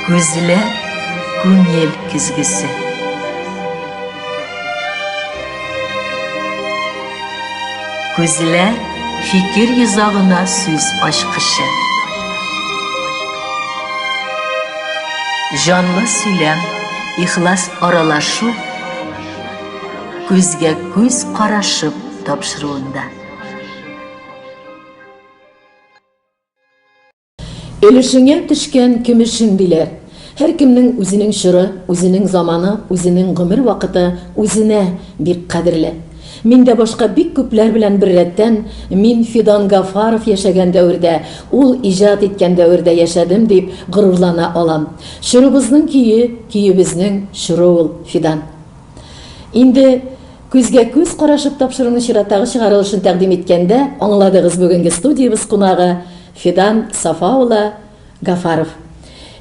Көзле күңел күзгісі. Көзлер фикер йозағына сүз ашқышы. Жанлы сөйлем, ихлас аралашу, көзге көз қарашып тапшыруында. Өлішіңе түшкен көмішің билер. Her kimning o'zining shiri, o'zining zamoni, o'zining g'umr vaqti o'zine bir qadrli. Mende boshqa bik ko'plar bilan bir ratdan men Fidan Gafarov yashagan davrda, ul ijod etgan davrda yashadim deb g'ururlana olam. Shiribizning kuyi bizning shirul Fidan. Endi ko'zga ko'z qarashib topshiriqni shiratdagi chiqarilishini taqdim etganda angladingiz bugungi studiyamiz qonog'i Fidan Safaola Gafarov.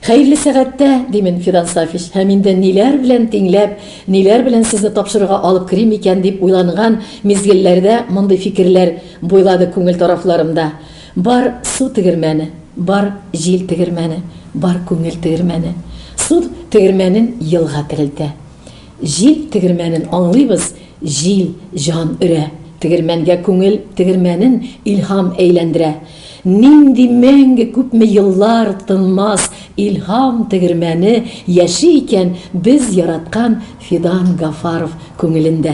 Hayırlı saatte demin Fidan Safiş, heminde neler bilen tinglep, neler bilen sizni topşırığa alıp kirim eken deyip uylanğan mezgillerde mınday fikirler boyladı көңіл taraflarımda. Бар su tigirmeni, бар jil tigirmeni, бар көңіл tigirmeni. Su tigirmenin yılğa tirildi. Jil tigirmenin anlıyız, jil jan üre. Tigirmenge көңіл tigirmenin ilham eylendire. Nindi menge küpme yıllar tınmaz ilham tigirmeni yaşayken biz yaratkan Fidan Gafarov көңілінде.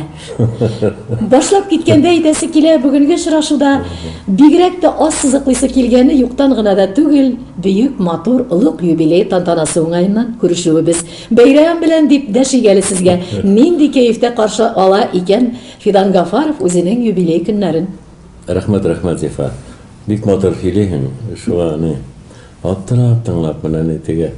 Başlap gitkende idesi kile bugünkü şıraşuda bigirek de az sızıklısı kilgeni yoktан gına da tügül büyük matur ılık юбилей tantanası oңайынан көрüşübü biz. Beyram bilen deyip däşi geli sizge nindi keyifte karşı ala iken Fidan Gafarov özünün юбилей günlerin. Rahmat Zefa. Bik motor filehen, şu anı attırap tınlap mene tege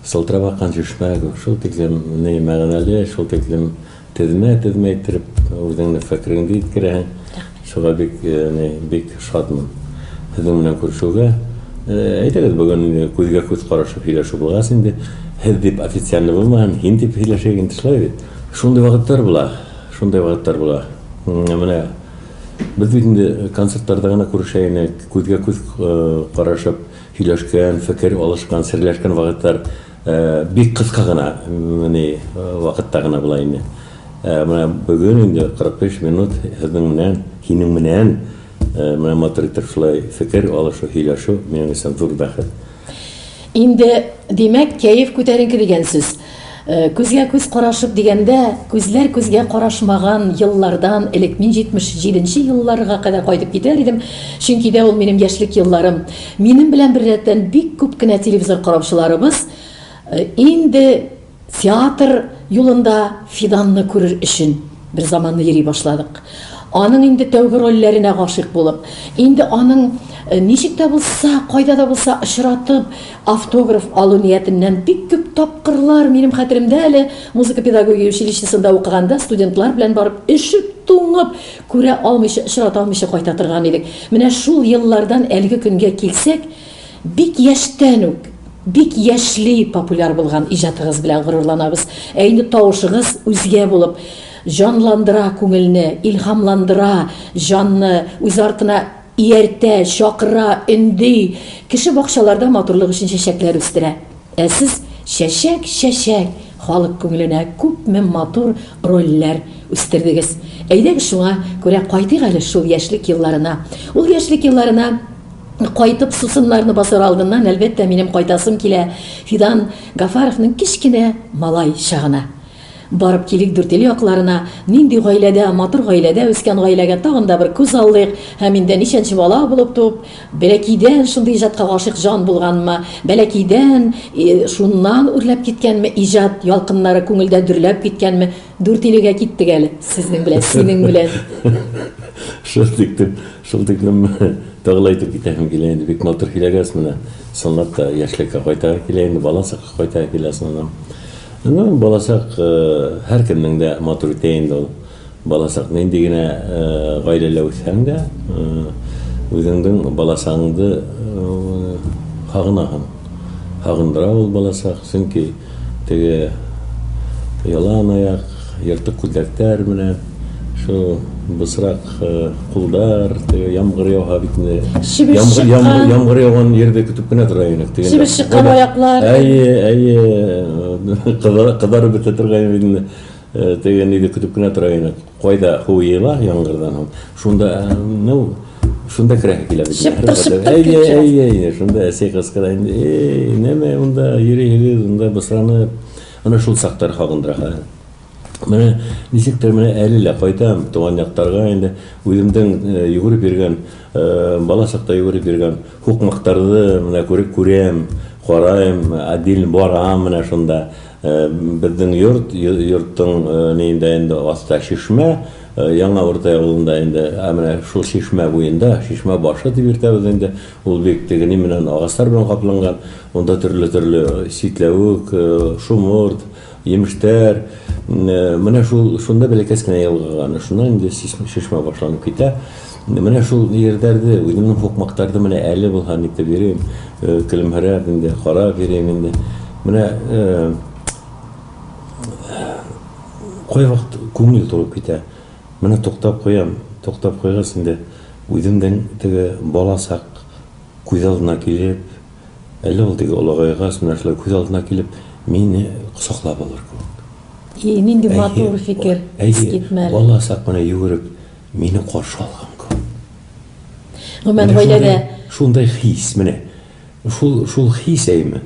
sıltıra bakkan düşmәg, şol teklem ne мәгънәле, şol teklem tedme ettirip özüňni fikriňdi ýetkiren. Şoga bik şadmyn. Sizin bilen görüşүүgä. Aýtaýar bugün көзгө көз карашып һөйләшү булгас инде һез дип официаль булмаган, һин дип һөйләшәгән тишләр. Шундай вакыттар була. Менә biz bugün konsertlarda gana görüşäýine, көзгө көз карашып һөйләшкән, fikir alışkan, sirleşken вакыттар бик кыска гына, вакытта гына була инде. Менә bugün инде 45 минут һинең менән менә матур шулай fikir alışып һөйләшү минең өчен зур бәхет. Инде демәк кәйф күтәренке дигән сүз. Көзгә көз карашып дигәндә, күзләр күзгә карашмаган еллардан элек 77 елларга кадәр кайтып китәр идем. Чөнки дә ул минем яшьлек елларым. Минем белән бер рәттән бик күп кенә телевизор караучыларыбыз инде театр юлында Фиданны күрер өчен бер заманны йөри башладык. Аның инде тәүге рольләренә гашыйк булып, инде аның ничек тә булса, кайда да булса очратып, автограф алу ниятеннән бик күп тапкырлар минем хәтеремдә әле музыка педагогия училищесында укыганда студентлар белән барып ишек туңып, күрә алмыйча, очрата алмыйча кайта торган идек. Менә шул еллардан әлеге көнгә килсәк, бик яшьтән үк, бик яшьли популяр булган иҗатыгыз белән горурланабыз. Инде тавышыгыз үзгә булып, жанландыра күңелне, илһамландыра, жанны үз артына ияртә, чакыра, инди. Кеше бакчаларда матурлык өчен чәчәкләр үстерә. Сез чәчәк халык күңеленә күпме матур рольләр үстердегез. Әйдәгез шуңа күрә кайтыйк әле шул яшьлек елларына. Ул яшьлек елларына кайтып сусыннарны басыр алдыннан әлбәттә минем кайтасым килә Фидан Гафаровның кичкенә малай чагына. Барып килик дүртели якларына, нинди гаиләдә, матур гаиләдә үскән гаиләгә тагын да бер күз алдык. Һәм инде ничәнче бала булып туп, бәләкидән шундый иҗатка гашыйк жан булганмы, бәләкидән шуннан үрләп киткәнме, иҗат ялкыннары күңелдә дөрләп киткәнме, дүртелегә киттек әле сезнең белән, синең белән. Шул тиклем тагылайтып китәм килә инде, бик матур һөйләгәс менә. Сынлапта яшьлеккә кайта килә инде, баласакка кайта килә соңыннан. Баласак һәр кемнең дә матур итә инде ул. Баласак нинди генә гаиләлә үссәң дә, үзеңнең баласаңды һагындыра ул баласак, чөнки теге ялан аяк, йыртык күлдәктәр менән шу бысырақ кулдар, ямгыр яуга битне. Шибиш чыккан. Ямгыр яуган жерде күтүп кенә тора инек. Шибиш чыккан аяклар. Кыдарып бете торган битне. Деген иде күтүп кенә тора инек. Кайда хуйла яңгырдан. Шунда, шунда кирәк килә бит. Шунда әсей кыскыда инде. Неме унда йөрегез, унда бысранып, ана шул сактар хагындыра. Менә ничектер менә әле лә кайтам туган яктарга инде үземдән йөгереп биргән, бала чакта йөгереп биргән хукмактарды менә күрәм, карайм, адил барам менә шунда. Безнең йорттың нинде инде аста шишмә, яңа урта авылында инде, менә шул шишмә буенда, шишмә башы дип йөртәбез инде. Ул бик тегене менән агачлар белән капланган. Онда төрле ситләвек, шумырт, емештәр, менә шунда бәләкәс кенә ялгаган. Шуннан инде шишмә башланып китә. Менә шул йөрдәрде, үземнең хукмактарды менә әле булган итеп бирәм, килемһәрәп инде, карап бирәм инде. Менә кай вакыт күңел турып китә. Менә туктап куйгас инде үземдән теге баласак күз алдына килеп, әле ул теге олагайгас менә шулай күз алдына килеп, мине косаклап алыр. Нинди матур фикер, искитмәле. Баласак менә йөгереп, мине каршы алган күп. Гомән гаиләдә шундай хис менә. Шул хис әйме.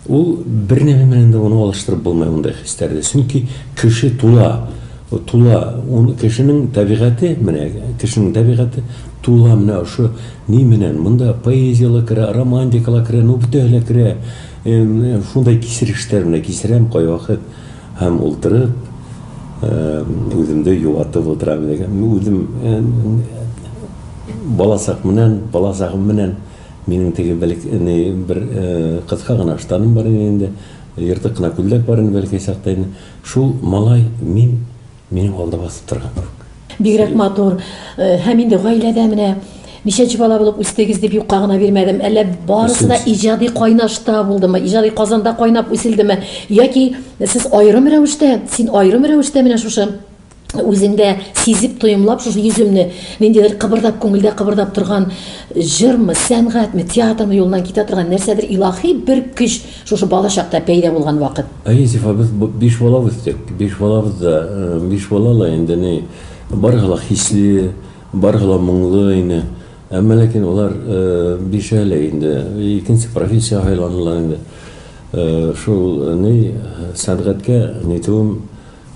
Ул бер нәмә менән дә уны алыштырып булмай ундай хистәрдә. Чөнки кеше тула, кешенең табигате менә, кешенең табигате тула менә ошо ни менән, монда поэзиялы керә, романтикала керә, бөтәһе керә. Шундай кисерештәр менә кисерәм кай вакыт һәм ултырып, үземдә юатып ултырам дигән. Үзем баласагым менән минең теге бер кыска гына штаным бар инде, ертык кына күлдәк бар инде бәлки сакта инде. Шул малай минең алда басып торган. Бигрәк матур. Һәм инде гаиләдә менә ничәнче бала булып үстегез дип юкка гына бирмәдем. Әллә барысы да иҗади кайнашта булдымы? Иҗади казанда кайнап үселдеме? Яки сез аерым рәвештә, син аерым рәвештә менә шушы үзеңдә сизеп тоемлап шушы йөземне ниндидер кыбырдап күңелдә кыбырдап торган җырмы, сәнгатьме, театрмы юлдан китә торган нәрсәдер илаһи бер көч шушы бала чакта пәйда булган вакыт. Зифа, без 5 балабыз тек. 5 балабызда, 5 балала инде не баргыла хисле, баргыла моңлы инде. Әмма ләкин улар бишәле инде, икенче профессия айланылар инде. Шул не сәнгатькә нитүем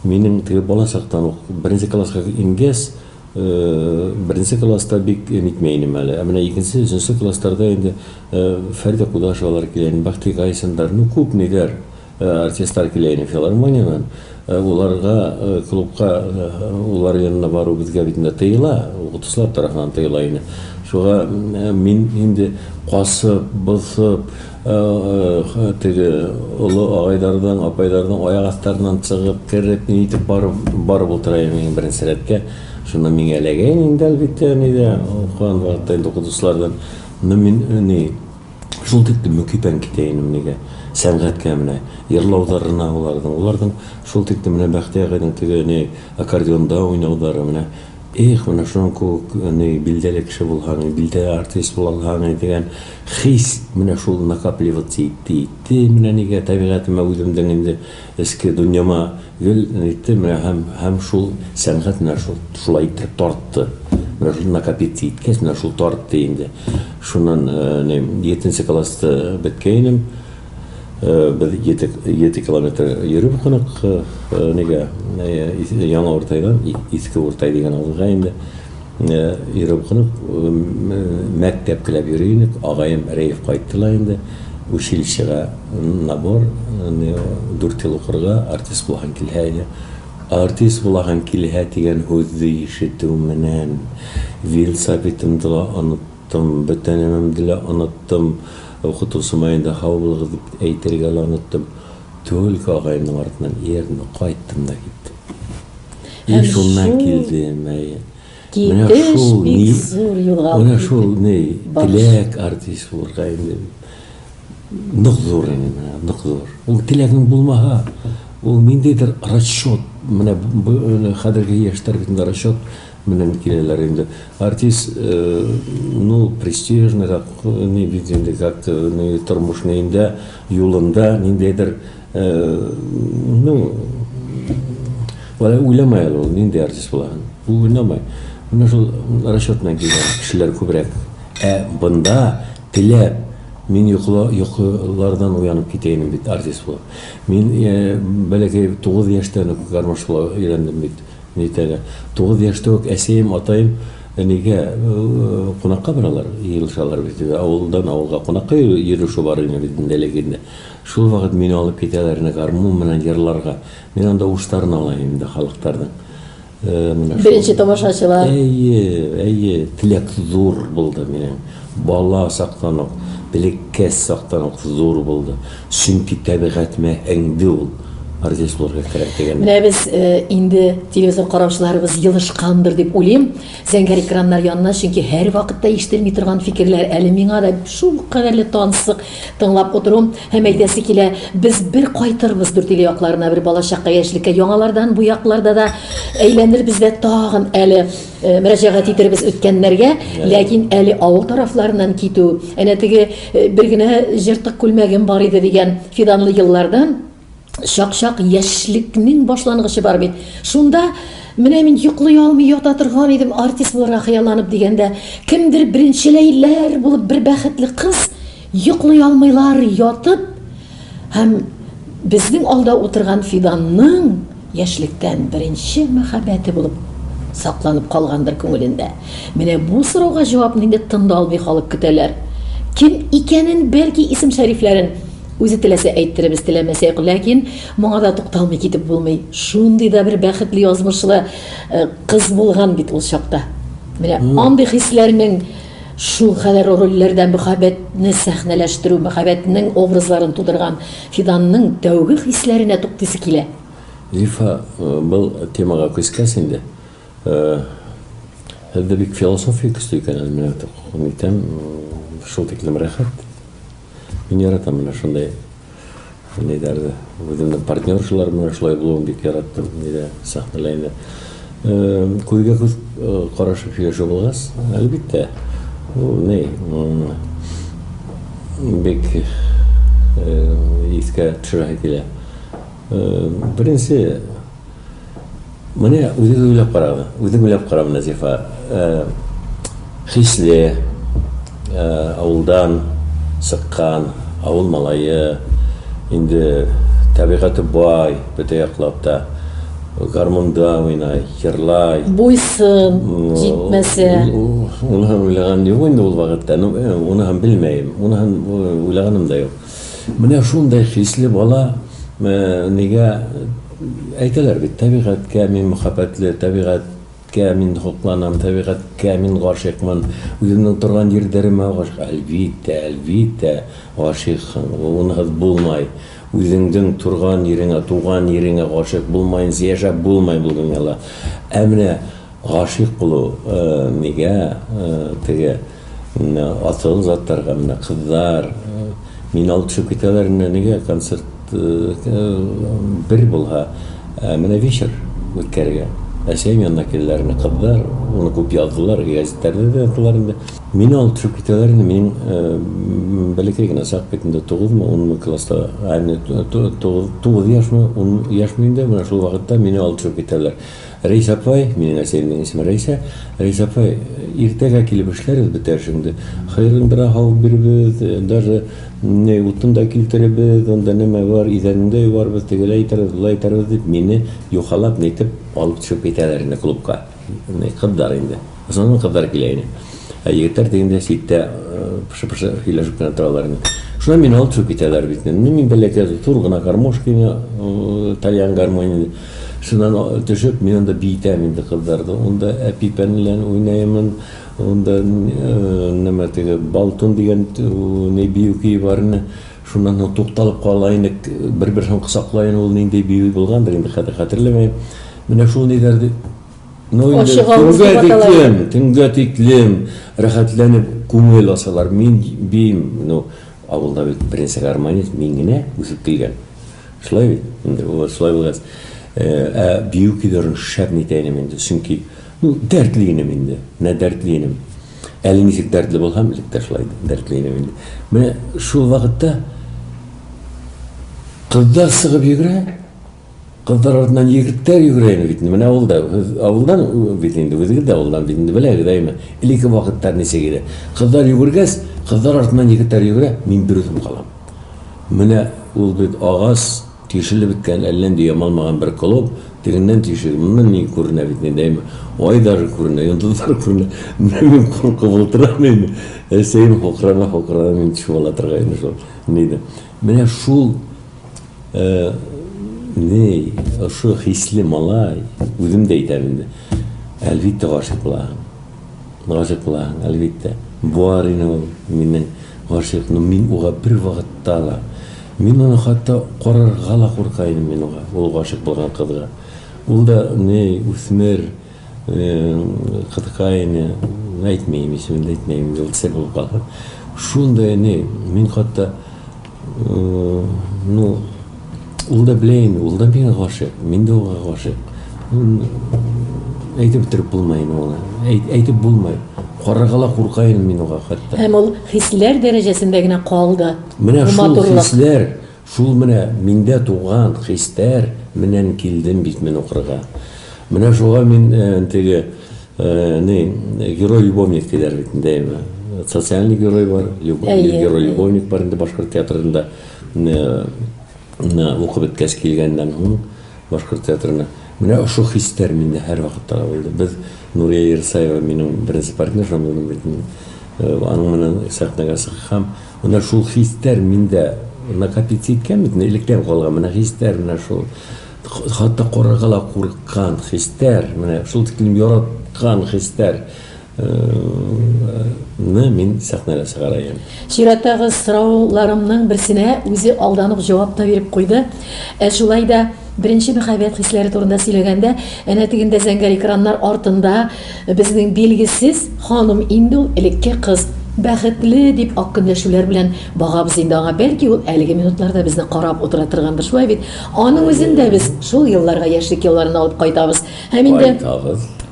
минең теге бала чактан беренче класска ингәс, беренче класста бик нитмәйнем әле. Менә икенче, өченче классларда инде Фәридә Кудашевалар килгән, Бахтик Айсендар, күп ниләр артистлар килгән филармониянан. Уларга клубка, улар янына бару безгә бит инде тыела, укытучылар тарафыннан тыела иде. Шуга мин инде касып, бысып, теге олы агайдардан, апайдардан аяк астарыннан чыгып, кереп, нитеп барып ултырайм мин беренче рәткә. Шуны миңа эләгән инде әлбәттә, ниде, укыган вакытта инде укытучылардан. Мин шул тиклем мөкибән китәйнем нигә. Сәнгатькә менә йырлаударына уларның шул тиклем менә Бәхтиягайның теге аккордеонда уйнаудары менә. Менә шуның күк билдәле кеше булган, билдәле артист булган дигән хис менә шул накапливаться итте. Менә нигә табигатыма үземдән инде эске дөньяма гел итте менә һәм шул сәнгать менә шулай итеп тартты. Менә шул накапиться иткәс менә шул тартты инде. Шуннан 7нче класста беткәйнем. Biz 7 kilometr yürüp kınık nege яңа уртайдан иске уртай деген авылга инде йөрүп кынык мәктәпкеләп йөрөйнек. Агайым Рәйф кайттылар инде училищега набор 4 ел укырга артист булган килһә. Артист булган килһә дигән һүзне ишетү менән велосипедымды оныттым, бөтенемне оныттым. Укытучыма инде һаулыгы дип әйтергә оныттым. Только агайымның артыннан ерне кайттым да киттем. Шуннан килдем. Менә шул бик зур юлга. Менә шул теләк артист булырга инде. Нык зур инде, нык зур. Ул теләгең булмаһа, ул ниндидер расчет, менә хәзерге яшьләр бит расчет менен килелер инде. Артист, ну, престижный, так, не видим, как-то, не тормошный инде, юлында, ниндейдер, ну, уйламай ол, ниндей артист болған. Уйламай. Мына жыл расчетмен келген кішілер көбірек. Бұнда тілеп, мен ұйқылардан уянып кетейін бит, артист болып. Мен бәләкей 9 яштан гармош болып үйрендім бит. 9 яшта әсейім, атайым, неге қонаққа баралар, елшалар бит. Ауылдан ауылға қонаққа еруші бар үйренділегенде. Шул вақыт мені алып кетелеріне гармон менен жерларға. Мен анда уштарын алайын да халықтардың. Бірінші тамашашылар. Тілек зор болды менен. Бала сақтанып, білеккес сақтанып зор болды. Сүнкі табиғатыма әңді ол. Артист боларға керек деген. Менә без инде телевизор караучыларыбыз йылышкандыр дип уйлыйм. Зәңгәр экраннар янына, чөнки һәр вакытта ишетелми торган фикерләр әле миңа да шул кадәрле тансык тыңлап отырам. Һәм әйтәсе килә, без бер кайтырбыз дүртиле якларына, бер балачакка, яшьлеккә, яңалардан бу якларда да әйләнербез дә тагын әле мөрәҗәгать итербез үткәннәргә, ләкин әле авыл тарафларыннан китү, әнә теге бер генә җыртык күлмәгем бар иде дигән фиданлы еллардан шак-шак яшьлекнең башлангычы бар бит. Шунда менә мин йоклый алмый ята торган идем, артист буларга хыялланып дигәндә, кемдер беренчеләйләр булып бер бәхетле кыз йоклый алмыйлар ятып, һәм безнең алда утырган Фиданның яшьлектән беренче мәхәббәте булып сакланып калгандыр күңелендә. Менә бу сорауга җавапны инде тында алмый халык көтәләр. Кем икәнен, бәлки исем шәрифләрен үзе теләсә әйттеребез, теләмәсә юк, ләкин моңа да тукталмый китеп булмый. Шундый да бер бәхетле язмышлы кыз булган бит ул чакта. Менә андый хисләрнең шул хәлләр рольләрдә мәхәббәтне сәхнәләштерү, мәхәббәтнең образларын тудырган Фиданның тәүге хисләренә туктысы килә. Зифа, был темага күскәс инде. Хәлдә бик философия күстә икән, менә тәм шул тиклем рәхәт. Мин яратам менә шундай нидәрде. Үземнең партнершылар менә шулай булуын бик яраттым, нидә сәхнәләйдә. Күзгә күз карашып яшәү булгас, әлбиттә, не, бик искә төшерә килә. Беренче менә үзем уйлап карам, Назифа. Хисле авылдан сыққан, ауыл малайы, инде табиғаты бай, бөтә яклапта, гармонда уйнай, йырлай. Буйсын, җитмәсә. Уны уйлаган юк инде ул вакытта, уны белмәйм, уны уйлаганым да юк. Менә шундай хисле бала, нигә әйтәләр бит, табиғатка мин мөхәббәтле, табиғатка мин хокланам, табиғатка мин гашыйкмын, үземнең торган җирдәремә гашыйк. Әлбиттә, гашыйксың, уны булмай. Үзеңнең торган җиреңә, туган җиреңә гашыйк булмайынча яшәп булмай булган. Әмма гашыйк булу, нигә теге атыл заттарга, менә кызлар, мин алып төшеп китәләр, нигә концерт бер булһа, менә вечер үткәргә. Әсәйем янына киләләр, кызлар, уны күп яздылар, гәзитләрдә дә ятылар инде. Мин алып төшеп китәләр, мин бәләкәй генә сак битендә 9-10 класста, 9 яшьме, 10 яшьме инде, менә шул вакытта мине алып төшеп китәләр. Рәис апай, минең әсәйемнең исеме Рәйсә. Рәис апай, иртәгә килеп эшләрбез бетәршеңде. Хәйрен бер хав бирбез, даже не утында килтеребез, анда нәмә бар, идәнендә барбыз, тегеләй итәрбез, булай итәрбез дип мине юхалап нитеп алып төшеп китәләр инде клубка. Кызлар инде. Основном кызлар килә иде. Егетләр дигәндә ситтә пышы-пышы сөйләшеп кенә торалар инде. Шуңа мине алып төшеп китәләр бит. Мин бәләкәй зур гына гармошканы, итальян гармония. Шуннан төшеп, мин анда бийтәм инде кызларды. Онда әпипән белән уйнаймын. Онда нәмә теге балтун дигән не биюки барны. Шуннан тукталып калайын, бер-берсен кысаклайын, ул нинди бию булгандыр инде хәтерләмәйм. Менә шул нидәрде. Төнгә тиклем рәхәтләнеп күңел асалар. Мин бим, авылда бит беренче гармонист мин генә үсеп килгән. Шулай бит, инде ул шулай булгас. Биюкиләрен шәп нитәйнем инде, чөнки Dertliyim indi. Ne dertliyim. Elini dertli bolsam birlikte şulaydı. Dertliyim indi. Mene şu vakitte kızlar sıkıp yürüyor. Kızlar ardından yigitler yürüyeni bitindi. Mene avuldan bitindi. Özgür de avuldan bitindi. Böyle değil mi? İliki vakitler nese gire. Kızlar yürürgez, kızlar ardından yigitler yürüyor. Min bir özüm kalam. Mene ol bir ağaz tişili bitken ellen diye malmağın bir kılıp dirinden tişili. Bundan niye kuruna bitindi değil mi? Aylar kuruna, yıldızlar kuruna. Nemin kıvıltıramayın. Eseyin hokrana min çuvalatırgayını şu. Neydi? Mene şu ne? Şu hisli malay. Üzüm deytemindi. Elbette gaşık bulağın. Gaşık bulağın elbette. Bu arını ol. Minin gaşıkını min oğa bir vakit dağla. Min onu hatta qorar gala korkayım min oğa. Ol gaşık bulağın kızga. Ol da ne? Üsmer kıtkayını aytmayayım, ismini aytmayayım. Ol sebep ol kalır. Şunda ne? Min hatta ну ул да білейін, ул да мен ғашық, мен де оға ғашық. Әйтіп бітіріп болмайын оға, әйтіп болмай. Қарағала қорқайын мен оға қатта. Hem ol hisler derecesinde gene kaldı. Міне шул хислер, шул міне менде туған хистер менен келдім бит мен оқырға. Міне шуға мен теге герой-любовник дедер битіндеймі. Социальный герой бар, герой-любовник бар енді Башқұрт театрында. Оқып өткәс келгәндән һуң Башқұрт театрына. Менә ошо хистәр миндә һәр вакытта булды. Без Нурия Ерсаева минем беренче партнерым булды. Аның менән сәхнәгә сыгам. Менә шул хистәр миндә накопить иткән бит, электән калган. Менә хистәр, менә шул хатта карарга курыккан хистәр, менә шул тиклем яраткан хистәр. Мен сәхнәгә сыгарайым. Шираттагы сорауларымның берсенә үзе алданып җавап та биреп куйды. Шулай да беренче мәхәббәт хисләре турында сөйләгәндә, әнә тегендә зәңгәр экраннар артында безнең билгесез ханым инде ул элекке кыз бәхетле дип аккынлашулар белән багабыз инде аңа, бәлки ул әлеге минутларда безне карап утыра торгандыр, шулай бит. Аның үзендә без шул елларга, яшьлек елларына алып кайтабыз. Һәм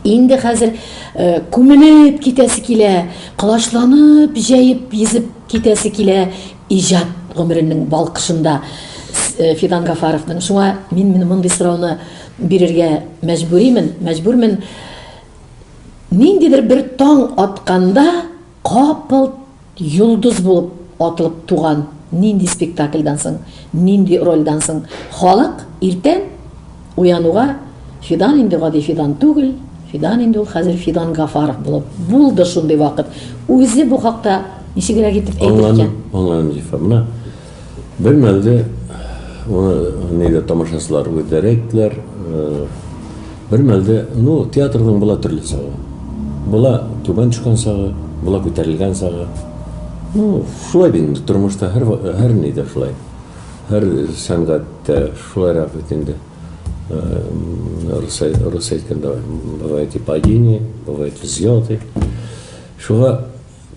инде хәзер күмелеп китәсе килә, кылачланып, җәеп, йизеп китәсе килә иҗат гомеренең балкышында Фидан Гафаровның. Шуңа мин мондый сорауны бирергә мәҗбүрмен. Ниндидер бер таң атканда капыл йолдыз булып атылып туган нинди спектакльдан соң, нинди рольдан соң халык иртән уянуга Фидан инде гади Фидан түгел, Фидан инде ул хәзер Фидан Гафаров булып булды шундый вакыт. Үзе бу хакта ничегрәк итеп әйткән? Аңланым, Җифа. Бер мәлдә нейді тамашасылар өтәрәктілер. Бір мәлді, театрның бұла түрлі сағы. Бұла төбән түшкен сағы, бұла көтәрілген сағы. Шулай бейінді тұрмышта әр нейді шулай. Әр сәнғатта шулайрақ өтенді. Рус әйткенде бывает и падение, бывает взлеты. Шуға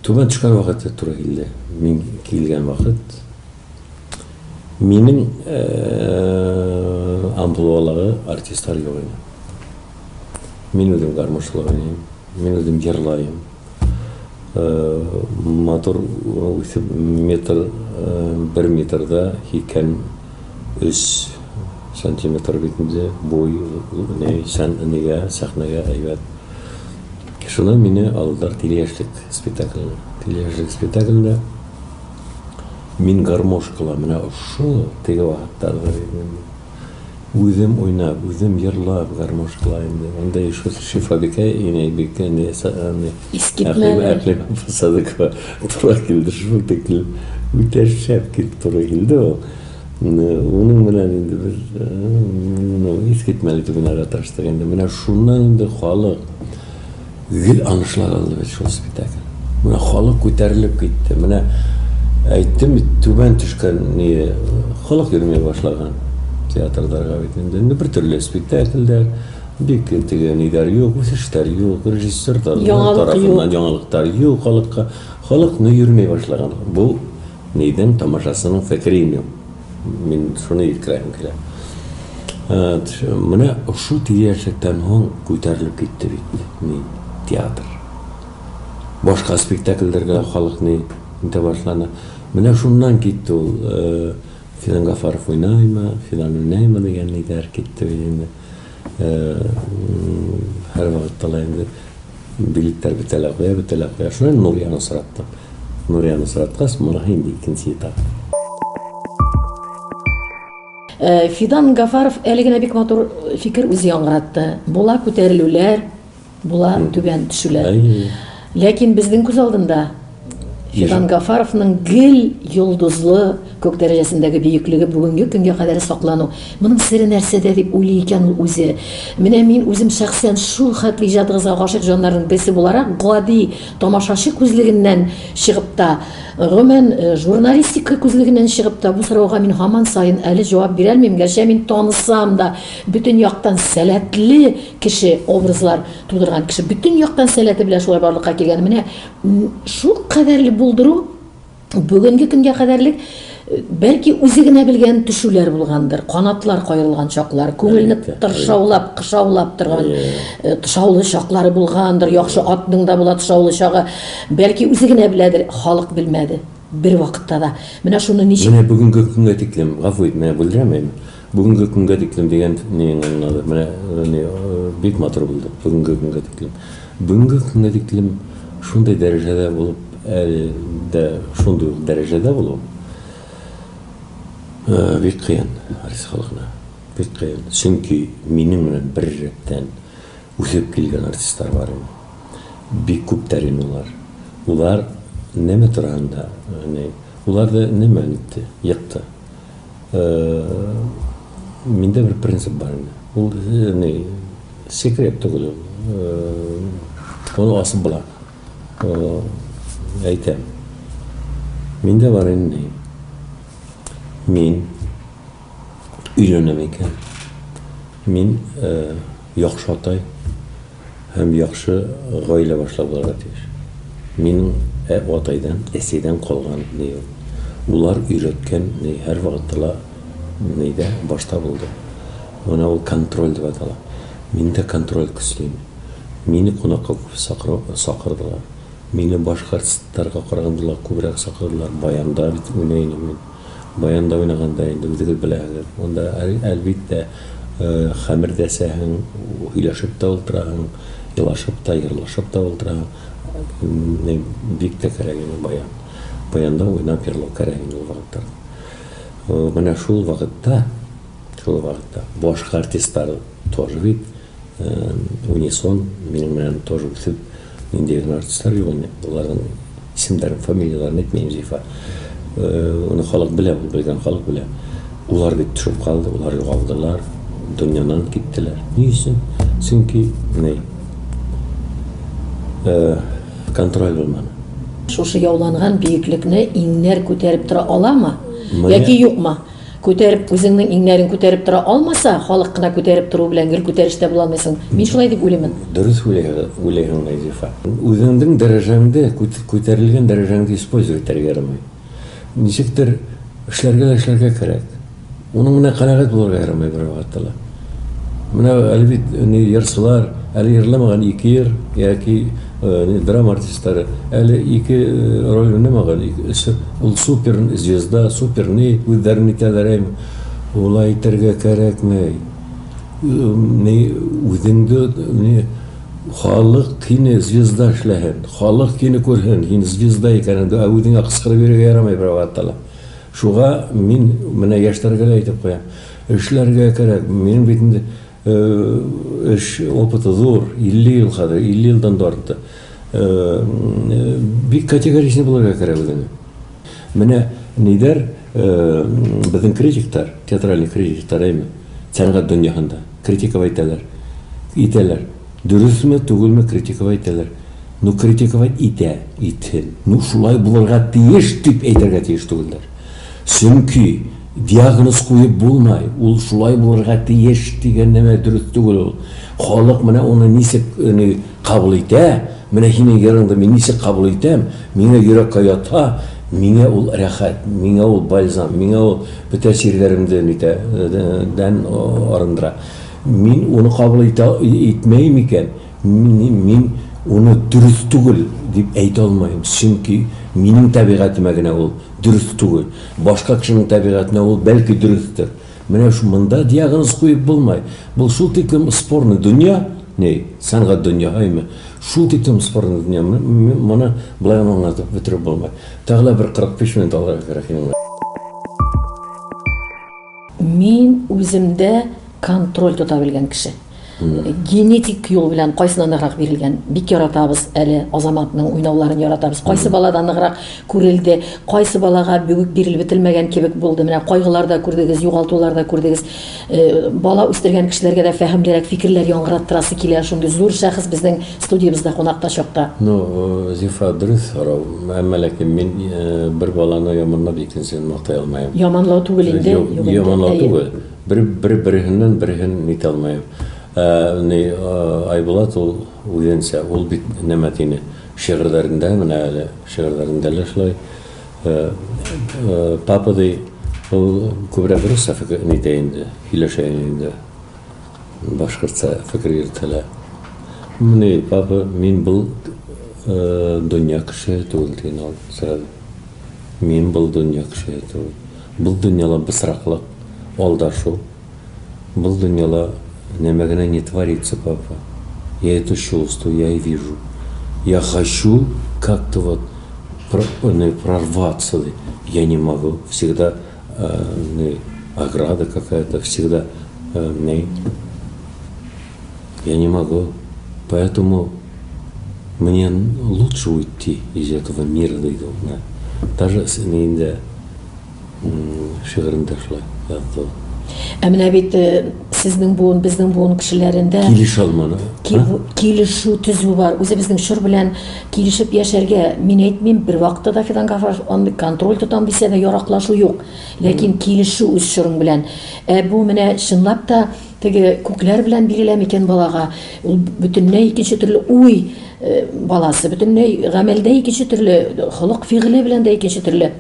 төбән түшкен вақытты тұра келді. Мен келген вақыт. Менің амплуалағы артисттар жоқ еді. Мен өзім гармошылық ойнайым, мен өзім жырлайым. Мотор бір метрда 2,3 сантиметр бетінде бой, сәнеге, сәхнеге әйбәт. Шуны мені алдар тележлік спектаклінде. Мен гармошкала, менә ошо теге вакыттарда үзем уйнап, үзем йырлап гармошкала инде. Анда Шифабикә инәйбеккә Әклем Садыкова тура килде, шул тиклем үтә шәп килеп тура килде ул. Уның менән инде без искитмәле түгенәргә тырыштык инде. Менә шуннан инде халык гел анышлар алды бит шул спектакль. Менә халык күтәрелеп китте. Менә әйттем, түбән түшкән халык йөрмәй башлаган театрдарға бит инде. Бер төрле спектакльдәр, бик теге нидәр юк, үсештәр юк, режиссерлар тарафыннан яңалыктар юк халыкка. Халык йөрмәй башлаган. Бу нидән тамашасының фикере. Мин шуны иткәрәм килә. Менә ошол тиешектен һоң күтәрелеп китте бит ни театр. Башка спектакльләргә халык ни инде башлана. Менә шуннан китте ул Фидан Гафаров уйнаймы, Фидан уйнаймы дигән нидер китте инде. Һәр вакытта ла инде билеттер бетәлә куя. Шуннан Нурияны сораттым. Нурияны сораткас, моны инде икенче этап. Фидан Гафаров әле генә бик матур фикер үзе яңгыратты. Була күтәрелүләр, була түбән төшүләр. Ләкин безнең күз алдында Фидан Гафаровның гел йолдызлы күк дәрәҗәсендәге бөеклеге бүгенге көнгә кадәр саклану. Моның сире нәрсәдә дип уйлый икән ул үзе. Менә мин үзем шәхсән шул хәтле иҗатыгызга гашыйк җаннарның берсе буларак, гади тамашачы күзлегеннән чыгып та, гомумән журналистика күзлегеннән чыгып та бу сорауга мин һаман сайын әле җавап бирә алмыйм. Гәрчә мин танысам да, бүтән яктан сәләтле кеше, образлар тудырган кеше, бүтән яктан сәләте белән шулай барлыкка килгән. Менә шул кадәрле булдыру бүгенге көнгә кадәрлек бәлки үзе генә белгән төшүләр булгандыр, канатлар кайрылган чаклар, күңелне тыршаулап, кышаулап торган тышаулы чаклары булгандыр, яхшы атның да була тышаулы чагы, бәлки үзе генә беләдер, халык белмәде бер вакытта да. Менә шуны ничек Менә бүгенге көнгә тиклем, гафу ит, менә белдерәмәйм. Бүгенге көнгә тиклем дигән нинең аңлады. Менә бик матур булды. Бүгенге көнгә тиклем. Бүгенге көнгә тиклем шундай дәрәҗәдә булып, әле дә шундый дәрәҗәдә булу бик кыен арис халкына. Бик кыен. Чөнки минем белән бер рәттән үсеп килгән артистлар бар иде. Бик күптәр иде улар. Улар нәмә торганда, улар да нәмә итте, йыкты. Миндә бер принцип бар иде. Ул секрет түгел. Ул асыл була. Әйтәм. Миндә бар инде. Мин өйләнәм икән. Мин яхшы атай һәм яхшы гаилә башлап булырга тиеш. Минем атайдан, әсәйдән калган ни. Улар өйрәткән һәр вакытта нидә башта булды. Моны ул контроль дип атала. Миндә контроль көчле. Мине кунакка сакырдылар. Мине башка артистларга караганда күбрәк сакырдылар. Баянда бит уйнайм мин. Баянда уйнаганда инде үзегез беләсез. Монда әлбиттә хәмер дәсәһең, уйлашып та ултыраһың, елашып та, йырлашып та ултыраһың. Бик тә кирәк иде баян. Баянда уйнап йырлау кирәк иде ул вакытта. Менә шул вакытта башка артистлар тоже бит унисон минем белән тоже үсеп инде артистлар юк инде. Буларның исемнәрен, фамилияларын әйтмәйм зифа. Уны халык белә, ул белгән халык белә. Улар бит төшеп калды, улар югалдылар, дөньядан киттеләр. Ни өчен? Чөнки контроль булмады. шушы яуланган биеклекне иңнәр күтәреп тора аламы? Яки юкмы? Күтәреп үзеңнең иңнәрен күтәреп тора алмаса, халык кына күтәреп тору белән гел күтәрештә була алмыйсың. Мин шулай дип уйлыйм. Дөрес уйлыйм Назифа. Үзеңнең дәрәҗәңдә, күтәрелгән дәрәҗәңдә использовать итәргә ярамый. Ничектер эшләргә кирәк. Уның менә канәгать булырга ярамый бер вакытта. Менә әлбит ярсылар, әле йырламаган 2 йыр яки драма артистлары, әле 2 роль уйнамаган, ул супер звезда, супер ни үҙҙәрен итәләр. Улай итәргә кәрәкмәй. Үҙеңде халык һине звезда эшләһен, халык һине күрһен, һин звезда икәнеңде, үҙеңә ҡысҡырып бирергә ярамай бер ваҡытта. Шуға мин менә йәштәргә лә әйтеп ҡуям. Эшләргә кәрәк. Минең бит инде эш опыты ҙур, 50 йыл хәҙер, 50 йылдан да артты. Бик категоричный булырга кәрәк үҙеңә. Менә нидәр беҙҙең критиктар, театральный критиктар, сәнғәт донъяһында критиковать итәләр. Дөрөҫмө, түгелме критиковать итәләр. Ну критиковать итһен. Ну шулай булырга тейеш дип әйтергә тейеш түгелдәр. Сөнки диагноз куеп булмай, ул шулай булырга тиеш дигән нәмә дөрөҫ түгел ул. Халык менә уны нисек ҡабул итә, менә һинең йырыңды мин нисек ҡабул итәм, миңә йөрәккә ята, Миңа ул рәхәт, миңа ул бальзам, миңа ул бөтә сирләремде дән арындыра. Мин уны кабул итмәйм икән, мин уны дөрес түгел дип әйтә алмыйм. Чөнки минем табигатыма гына ул дөрес түгел. Башка кешенең табигатына ул бәлки дөрестер. Менә шунда диагноз куеп булмай. Бу шул тиклем спорный дөнья, сәнгать дөньяһы. Шул тиклем спорный дөнья. Моны былай аңлатып бетереп булмай. Тагы бер 45 минут алырга кирәк. Мин үземдә контроль тота белгән кеше. Генетик юл белән кайсына ныграк бирелгән. Бик яратабыз әле Азаматның уйнауларын яратабыз. Кайсы баладан ныграк күрелде, кайсы балага бүгүк бирелеп бетелмәгән кебек булды. Менә кайгыларда күрдегез, югалтуларда күрдегез. Бала үстергән кешеләргә дә фәһемлерәк фикерләр яңгыраттырасы килә. Шундый зур шәхес безнең студиябызда кунакта чакта. Зифа дөрес сорау. Әмма ләкин мин бер баланы яманлап икенчесен мактай алмыйм. Яманлау түгел инде. Яманлау түгел. Берсеннән берсен нитә алмыйм. Айбулат ул үзенчә, ул бит нәмәтине шигырьләрендә, менә әле шигырьләрендә ләшләй. Папа ди ул күбрәк рус нитә инде, һиләшә инде. Башкортча фикер йөртәлә. Менә папа мин бул дөнья кеше түгел дигән ул сорады. Мин бул дөнья кеше түгел. Бул дөньяла бысраклык, алдашу. Бул дөньяла немагана не творится, папа. Я это чувствую, я и вижу. Я хочу как-то вот прорваться. Я не могу. Всегда ограда какая-то, всегда я не могу. Поэтому мне лучше уйти из этого мира. Даже с ним шигырында шулай язды. Менә бит сезнең буын, безнең буын кешеләрендә Килеш алманы. Килешү төзү бар. Үзебезнең шур белән килешеп яшәргә, мин әйтмим, бер вакытта да Фидан Гафар аны контроль тотам дисә дә яраклашу юк. Ләкин килешү үз шурың белән. Бу менә чынлап та теге күкләр белән бирелә микән балага? Ул бөтенләй икенче төрле уй баласы, бөтенләй гамәлдә икенче төрле, холык фигыле белән дә икенче төрле.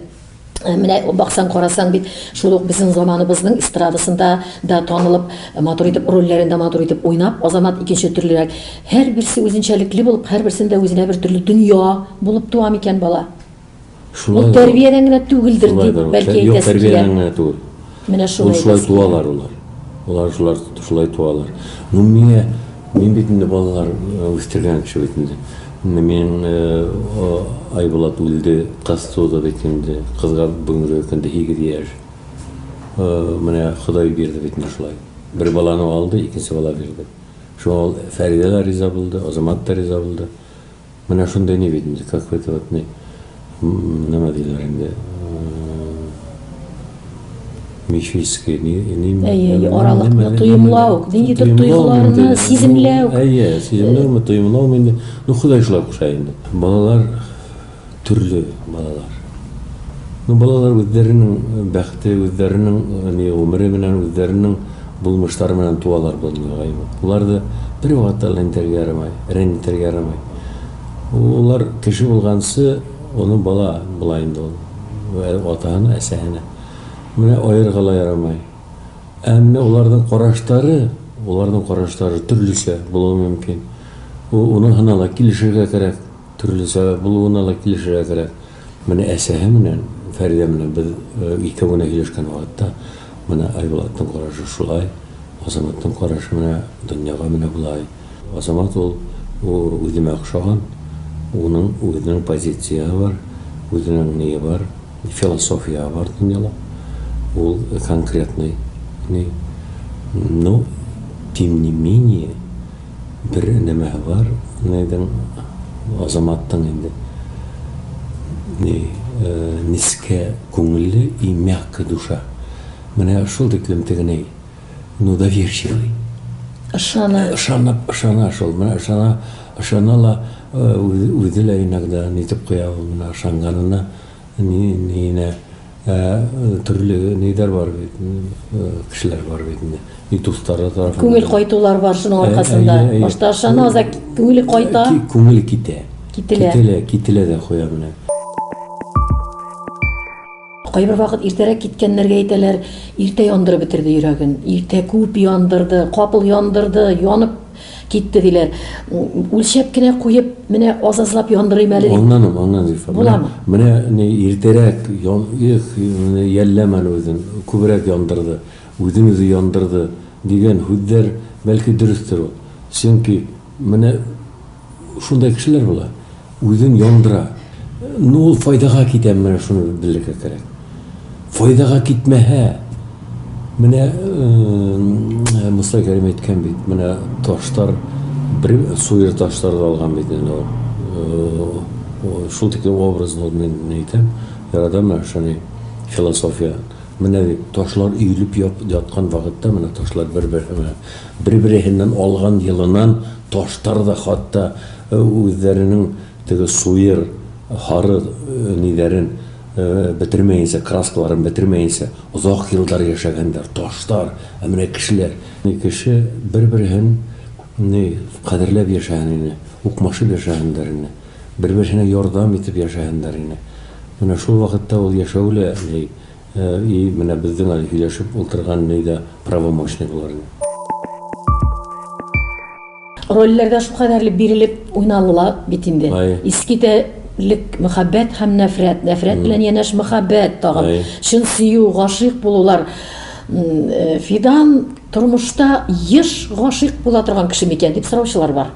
Менә баксаң карасаң бит шул ук безнең заманыбызның эстрадасында да танылып, матур итеп рольләрендә матур итеп уйнап, Азамат икенче төрлерәк. Һәр берсе үзенчәлекле булып, һәр берсендә үзенә бер төрле дөнья булып туа микән бала. Ул тәрбиядән генә түгелдер дип бәлки әйтәсез. Тәрбиядән генә түгел. Менә шулай туалар улар. Улар шулай туалар. Мин бит инде балалар үстергән кеше бит инде. Мен Айбулат үлде, кыз туды бит инде. Кызга бүгенге көндә 8 яшь. Менә Ходай бирде бит инде шулай. Бер баланы алды, икенче бала бирде. Шул Фәридә дә риза булды, Азамат да риза булды. Менә шундай не бит инде, как это вот нема диләр инде. Мифический аралыкны тоемлау, ниндидер тойгыларны сиземләү. Сиземләү, тоемлау инде. Ходай шулай куша инде. Балалар төрле балалар. Балалар үзләренең бәхете, үзләренең гомере белән, үзләренең булмышлары белән туалар булмый. Уларда бер вакытта лентәргә ярамый, рәнитәргә ярамый. Улар кеше булгансы, оны бала була инде ул. Атаһына, әсәһенә. Менә аерга ла ярамай. Әмма уларның караштары төрлечә булуы мөмкин. Уныһына ла килешергә кирәк, төрлечә булуына ла килешергә кирәк. Менә әсәһе менән, Фәридә менән без икәүгә килешкән вакытта, менә Айбулатның карашы шулай, Азаматның карашы менә дөньяга менә булай. Азамат ул үземә охшаган, уның үзенең позициясы бар, үзенең ние бар, философия бар дөньяда. Ул конкретный. Но, тем не менее, бер нәмә бар, Азаматтың инде низкә күңелле и мягкая душа. Менә шул тиклем тегеней, доверчивый. Ышана шул, менә ышана ла үзе лә иногда нитеп куя, менә ышанганына нине төрле нидер бар бит, кешеләр бар бит инде. И дустары тарафыннан. Күңел кайтулар бар шуның аркасында. Башта ышана, күңел кайта. Күңел китә. Кителә дә куя менә. кайбер вакыт иртәрәк киткәннәргә әйтәләр, иртә яндырып бетерде йөрәген, иртә күп яндырды, капыл яндырды, янып китте диләр. Үлчәп кенә куеп, менә азазлап яндырыйм әле. Аңнан Зифа. Буламы? Менә не иртәрәк йәлләмәл үзен, күбрәк яндырды, үзен үзе яндырды дигән һүзләр бәлки дөрестер ул. Чөнки менә шундай кешеләр була. Үзен яндыра. Ул файдага китәме, менә шуны белергә кирәк. Файдага китмәһә, менә Муса Кәрим әйткән бит, менә таштар, бер суйыр таштарды алган бит инде ул. Шул тиклем образны мен әйтәм, ярадам шуны философия. Менә ташлар өйлеп яткан вакытта, менә ташлар бер-береннән алган йылынан таштар да хатта үзләренең теге суйыр хары ниләрен бетермәенсә, краскаларын бетермәенсә, озак еллар яшәгәннәр, таштар, менә кешеләр. Кеше бер-берен кадерләп яшәгәнне, укмашып яшәгәннәрне, бер-беренә ярдәм итеп яшәгәннәрне. Менә шул вакытта ул яшәүле, менә безнең әле һөйләшеп утырган нидә правомочный буларны. Рольләрдә шул кадәрле бирелеп уйналыла бит инде. Искитәлек мәхәббәт һәм нәфрәт, нәфрәт белән янәш мәхәббәт тагын. Чын сөю, гашыйк булулар. Фидан тормышта еш гашыйк була торган кеше микән дип сораучылар бар.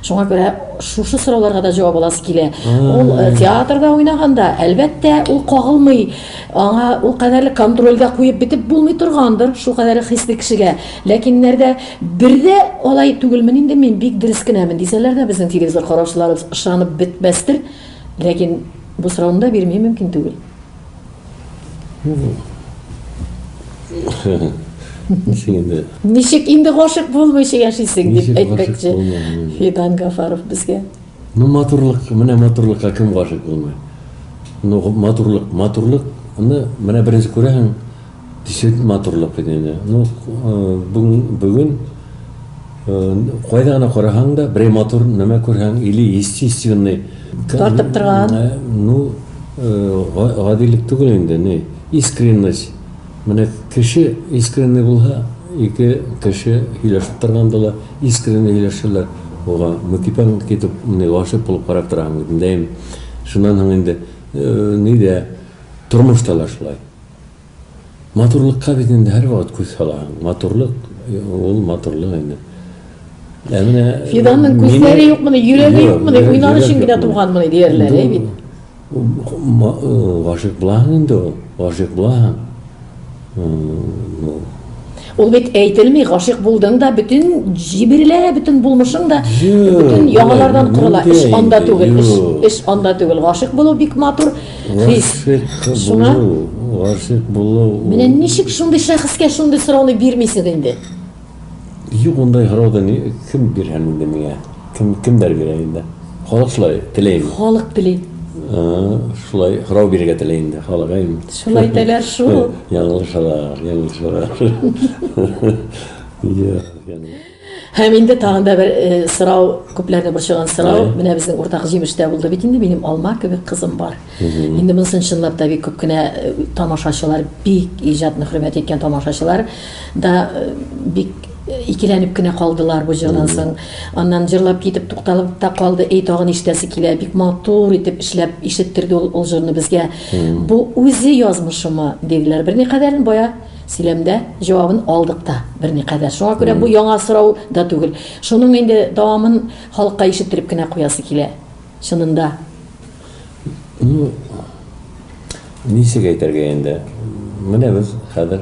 Шуңа күрә шушы сорауларга да җавап аласы килә. Ул театрда уйнаганда, әлбәттә, ул кагылмый. Аңа ул кадәрле контрольгә куеп битеп булмый торгандыр, шул кадәрле хисле кешегә. Ләкин нәрдә бердә алай түгелмен инде, мин бик дөрес кенәмен дисәләр дә, безнең телевизор караучыларыбыз ышанып бетмәстер. Ләкин бу сорауны да бирмәй мөмкин түгел. Ничек инде гашык булмыйча яшисең дип әйтмәкче Фидан Гафаров безгә. Матурлык, менә матурлыкка кем гашык булмый? Матурлык, менә беренче күрәһең, дисәк матурлык дине. Бүген кайда гына караһаң да, бер матур нәмә күрһәң, или естественный тартып торган. Гадилек түгел инде, искренность. Менә кеше искренне булса, ике кеше һөйләшеп торганда искренне һөйләшәләр. Ога мөкипән китеп, менә гашык булып карап торам дим. Шуннан соң инде нидә тормышта ла шулай. Матурлыкка бит инде һәр вакыт күз салаһың. Матурлык, ул матурлык инде. Менә Фиданның күзләре юкмы, йөрәге юкмы, уйнашын гына туганмы диярләр, бит. Гашык булаһың инде, гашык булаһың. Ул бит әйтелми, гашык булдың да, бүтән җиберләре, бүтән булмышың да, бүтән яңалардан кырыла. Эш анда түгел, эш анда түгел. Гашык булу бик матур хис. Гашык булу. Менә ничек шундый шәхескә шундый сорауны бирмисең инде? Юк, ондай сорауды кем биргән инде миңа? Кемдер бирә инде? Халык шулай теләй. Халык теләй. Шулай сорау бирергә теләй инде халык. Шулай теләр шул. Яңлышалар. Һәм инде тагын да бер сорау, күпләрне борчыган сорау, менә безнең уртак җимештә булды бит инде, минем алма кебек кызым бар. Инде монысын чынлап та бик күп кенә тамашачылар, бик иҗатны хөрмәт иткән тамашачылар да бик икеләнеп кенә калдылар бу җырдан соң. Аннан җырлап китеп тукталып та калды. Тагын ишетәсе килә, бик матур итеп эшләп ишеттерде ул җырны безгә. Бу үзе язмышымы диделәр. Берникадәр бая сөйләмдә җавабын алдык та, берникадәр. Шуңа күрә бу яңа сорау да түгел. Шуның инде дәвамын халыкка ишеттереп кенә куясы килә. Шунында. Ничек әйтергә инде? Менә без хәзер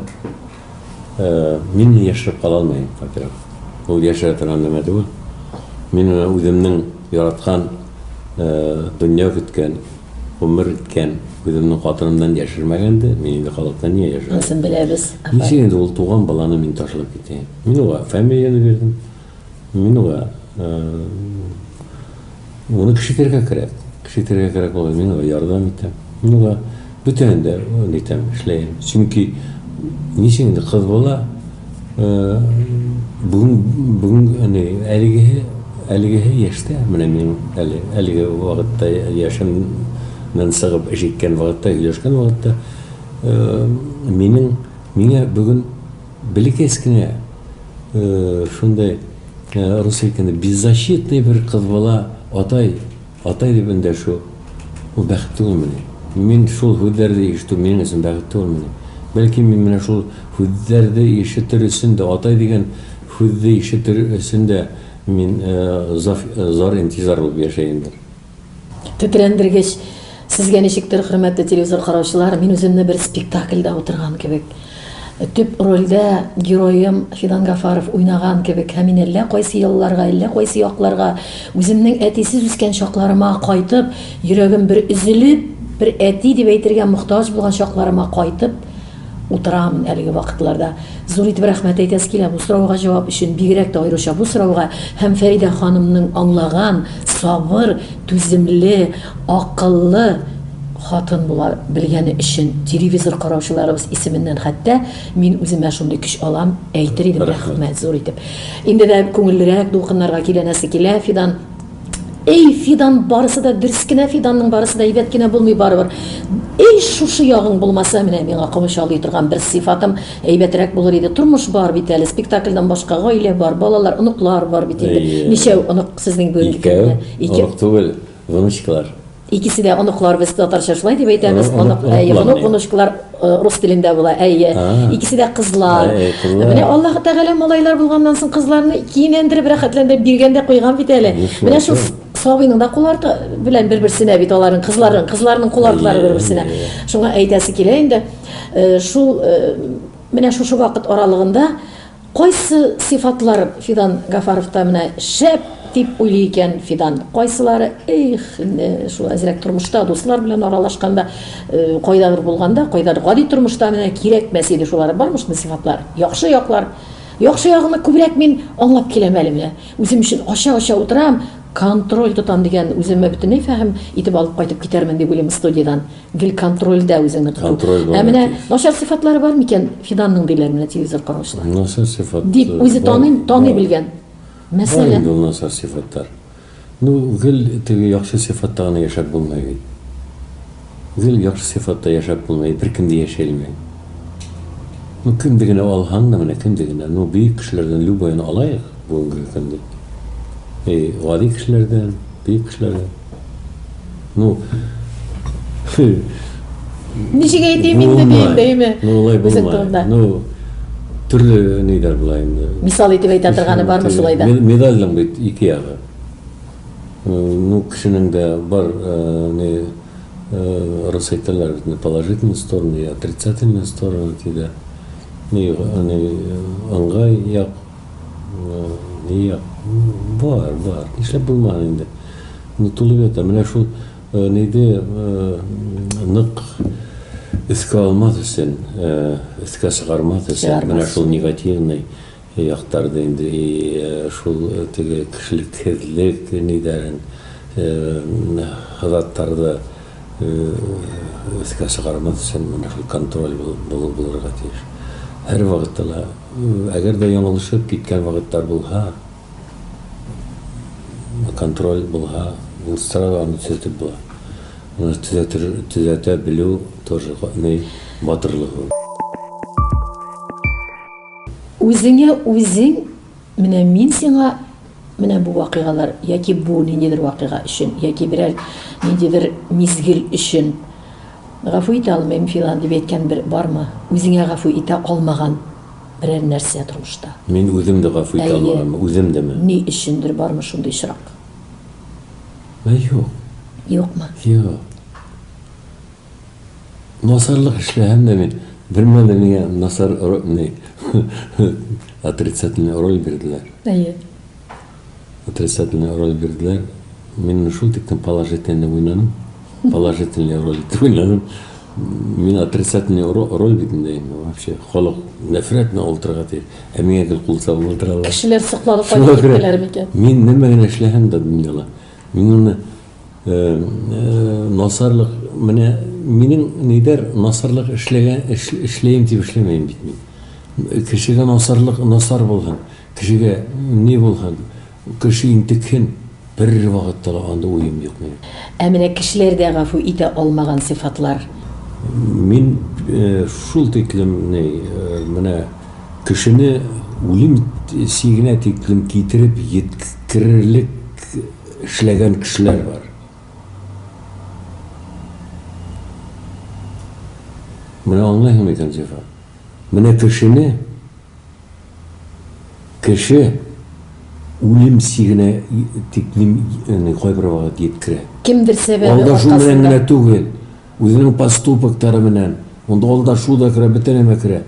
мин яшереп кала алмыйм, факир. Ул яшерә торган нәмә түгел. Мин үземнең яраткан, дөнья көткән, гомер иткән, үземнең хатынымдан яшермәгәнде, мин инде халыктан не яшерәм. Исен беләбез. Ничек инде ул туган баланы мин ташлап китәм? Мин уга фамилияны бирдем. Мин уга уны кешеләргә кирәк. Кешеләргә кирәк булган, мин уга ярдәм итәм. Мин уга бүтән дә нитәм, эшләйм. Чөнки ничек инде кыз бала бүген әлеге яшьтә, менә мин әлеге вакытта яшәмнән сыгып эш иткән вакытта, һөйләшкән вакытта миңа бүгін білік ескіне шундай рус екені беззащитный бір қыз бала атай деп үндәшу ол бәхетті ол міне. Мен шул хүддәрді ешту менің үшін бәхетті ол міне. Бәлки мен міне шул хүддәрді ешітір үсінде, атай деген хүдді ешітір үсінде мен зар интизар болып яшайындыр. Тетрәндергеч, сезгә ничектер, хөрмәтле телевизор караучылар, мин үземне бер спектакльдә утырган кебек. Төп рольдә героем Фидан Гафаров уйнаган кебек, һәм мин әллә кайсы елларга, әллә кайсы якларга үземнең әтисез үскән чакларыма кайтып, йөрәгем бер üzülеп, бер әти дип әйтергә мохтаҗ булган чакларыма кайтып утырамын әлеге вакытларда. Зур итеп рәхмәт әйтәс килә бу сорауга җавап өчен, бигрәк тә аеруча бу сорауга һәм Фәридә ханымның аңлаган, сабыр, түземле, акыллы хатын була белгәне өчен телевизор караучыларыбыз исеменнән хәтта мин үземә шундый көч алам, әйтер идем рәхмәт зур итеп. Инде дә күңеллерәк дулкыннарга киләнәсе килә Фидан. Эй, Фидан барысы да дөрес кенә, Фиданның барысы да әйбәт кенә булмый барыбер. Эй, шушы ягың булмаса, менә миңа комачалый торган бер сыйфатым әйбәтрәк булыр иде. Тормыш бар бит әле, спектакльдән башка гаилә бар, балалар, оныклар бар бит инде. Ничәү онук sizнең бүгенге көндә? Онук түгел, внучкалар. Икесе дә оныклар, без татарча шулай дип әйтәбез. Онук, внучкалар рус телендә була. Икесе дә кызлар. Менә Аллаһ Тәгалә малайлар булганнан соң кызларны киенендереп, рәхәтләндереп биргәндә куйган бит әле. Менә шу сабыйның да куллары белән бер-берсенә бит аларның кызларның куллары бер-берсенә. Шуңа әйтәсе килә инде. Шул менә шушы вакыт аралыгында кайсы сыйфатлар Фидан Гафаровта менә шәп дип уйлый икән Фидан. Кайсылары шул әзрәк тормышта дуслар белән аралашканда, кайдадыр булганда, кайдадыр гади тормышта менә кирәкмәс иде шулар бармышмы сыйфатлар? Яхшы яклар. Яхшы ягыны күбрәк мин аңлап киләм әле менә. Үзем өчен аша утырам, контроль тотам дигән үземә бөтенләй фәһем итеп алып кайтып китәрмен дип уйлыйм студиядан. Гел контрольдә үзеңне тоту. Менә начар сыйфатлары бар микән Фиданның диләр менә телевизор караучылар? Начар сыйфат. Дип үзе таный белгән. Мәсәлән, Ул начар сыйфаттар. Гел теге яхшы сыйфаттагы яшәп булмый. Гел яхшы сыйфатта яшәп булмый, бер кемдә яшәлмәй. Кемдә генә алһаң да менә кемдә генә, бөек кешеләрдән любойны алайык бүгенге көндә. Гади кешеләрдән, бөек кешеләрдән. Ничек әйтим инде дейме? Улай булмай. Төрле нидер була инде. Мисал итеп әйтә торганы бармы шулай да? Медальның бит ике ягы. Кешенең дә бар рассайталар положительная сторона и отрицательная сторона тиде. Аңгай як, бар. Нишләп булмаган инде. Тулы бит, менә шул нидә нык искә алмас өчен, искә чыгармас өчен, менә шул негативный яктарды инде, шул теге кешелексезлек нидәрен, хазаттарды искә чыгармас өчен менә шул контроль булырга тиеш. Һәр вакытта, әгәр дә яңалышып киткән вакыттар булһа, контроль булһа, ул сразу төзәтеп була. Төзәтә белү тоже батырлык. Үзеңә үзең, менә мин сиңа менә бу вакыйгалар, яки бу ниндидер вакыйга өчен, яки берәр ниндидер мизгел өчен гафу итә алмыйм Фидан дип әйткән бер бармы? Үзеңә гафу итә алмаган берәр нәрсә тормышта? Мин үзем дә гафу итә алмаган, үзем дәме? Ни өчендер бармы шундый чирак? Юк. Юкмы? Юк. Насарлык эшләһәм дә мин бермәле миңа насар отрицательный роль бирделәр. Отрицательный роль бирделәр. Мин шул тиктән положительный уйнаным. Положительный роль уйнаным. Мин отрицательный роль бирдем вообще. Халык нәфрәтне ултырга тиеш. Миңа гел кулса ултыралар. Кешеләр сакланып кайттылар микән? Мин нәмә генә эшләһәм дә дөньяла. Мин насарлык менә минең нидер насарлык эшләйм дип эшләмәйм бит мин. Кешегә насар булган, кешегә ни булган, кеше интекһен бер вакытта анда уем юк мин. Менә кешеләрдә гафу итә алмаган сыйфатлар Мен шул тиклем менә кешене үлем сигенә тиклем китереп еткерерлек эшләгән кешеләр бар. Менә аңлайһыңмы икән, Зифа? Менә кеше үлем сигенә тиклем кайбер вакыт еткерә. Кимдер сәбәбе Алдашу менән аркасында. генә түгел, үзенең поступоктары менән, онда алдашу да керә, бөтен нәмә керә.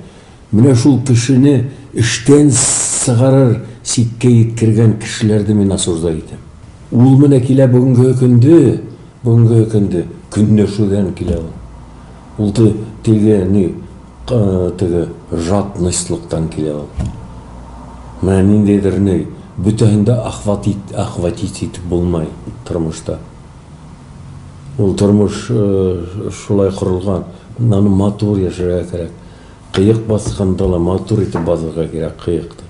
Менә шул кешене эштән сыгарыр сиккә еткергән кешеләрне мин осуждай итәм. Ул менә килә бүгенге көндә көнләшүдән килә ул. Ул теге жатныйслыктан килә ул. Менә ниндәйдер бөтәһендә ахватить итеп булмай тормышта. Ул тормыш шулай корылган. Аны матур яшәргә кирәк. Кыек басканда ла матур итеп базарга кирәк кыекты.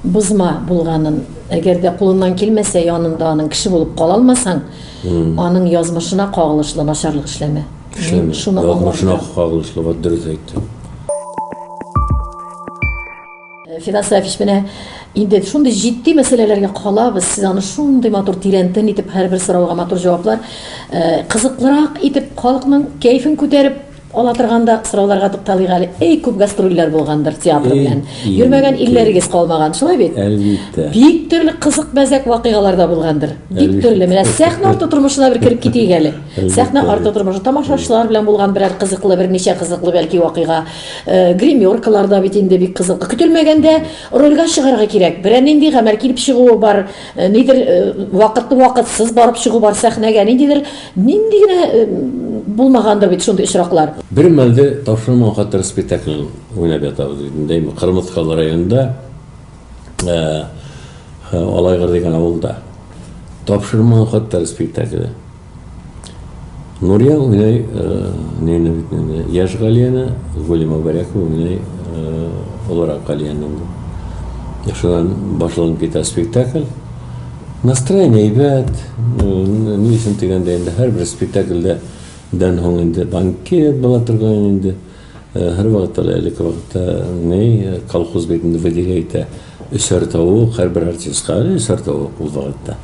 Бузма булганын, әгәр дә кулыннан килмәсә, янында аның кеше булып кала алмасаң, аның язмышына кагылышлы начарлык эшләмә. Шуны Язмышына кагылышлы ва дөрес әйтте. Фидан Сафич, менә инде шундый җитди мәсьәләләргә калабыз. Сез аны шундый матур тирәнтен итеп, һәрбер сорауга матур җаваплар, кызыклырак итеп, халыкның кәйфен күтәреп ала торганда сорауларга тукталыйк әле. Күп гастрольләр булгандыр театр белән. Йөрмәгән илләрегез калмаган, шулай бит? Әлбиттә. Бик төрле кызык бәзәк вакыйгалар да булгандыр. Бик төрле. Менә сәхнә арты тормышына бер кирип китик әле. Сәхнә арты тормышы, тамашачылар белән булган берәр кызыклы, берничә кызыклы бәлки вакыйга. Гримеркалар да бит инде бик кызыклы. Көтелмәгәндә рольгә чыгарга кирәк. Берәр нинди гамәл килеп чыгуы бар, нидер вакытсыз барып чыгу бар сәхнәгә, нинди генә булмагандыр бит шундый очраклар. Бер мәлдә Тапшырма хәтер спектакль уйнап ятабыз дидем. Кырмыскалы районында, Алайгыр дигән авылда. Тапшырма хәтер спектакле. Нурия уйнай, яшь Галияны, Гөлима Барякова уйнай, оларак Галияны. Шуннан башланып китә спектакль. Настроение әйбәт, нисен дигәндә инде һәрбер спектакльдә дан һоң инде банкет була торган инде. Һәр вакытта әлеге вакытта колхоз битендә выделяйта өсәр тавык, һәрбер артистка өсәр тавык ул вакытта.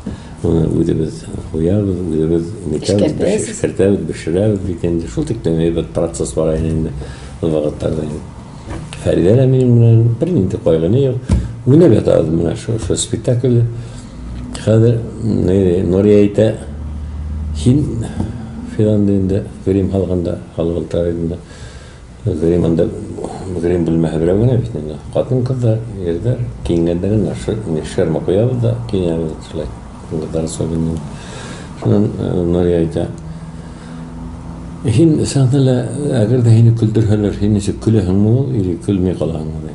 Үдебез куябыз, үдебез эшкәртәбез, бешерәбез бит инде. Шул тиклем әйбәт процесс бар инде ул вакыттарда. Фәридә минем белән бер нинди кайгыны юк. Уйнап ятабыз менә шу спектакльдә. Хәзер Нурия әйтә, һин Фидан инде грим халганда, халгылтарында грим белмәһә берәү генә бит инде. Хатын-кызлар, ерләр киенгәндә генә шәрма куябыз да киенәбез шулай. Кызлар особенно. Шуннан Нурия әйтә, һин сәхнәлә әгәр дә һине көлдерһәләр, һин ничек көләһеңме ул, или көлми калаһыңмы?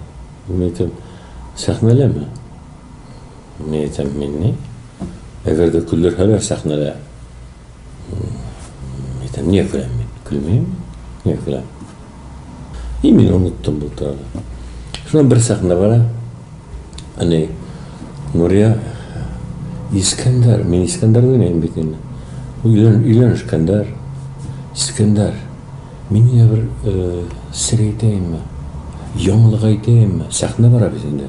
Мин әйтәм, сәхнәләме? Мин әйтәм, мин әгәр дә көлдерһәләр сәхнәлә, niye gülem ben? Gülmeyeyim mi? Niye gülem? Yemin unuttum bu tarafı. Şuna bir sahne var. Hani Nuriye İskender, ben İskender oynayayım bittiğinde. O İlhan İskender. İskender, ben ya bir sireyteyim mi? Yanlık aytayım mı? Sahne var bittiğinde.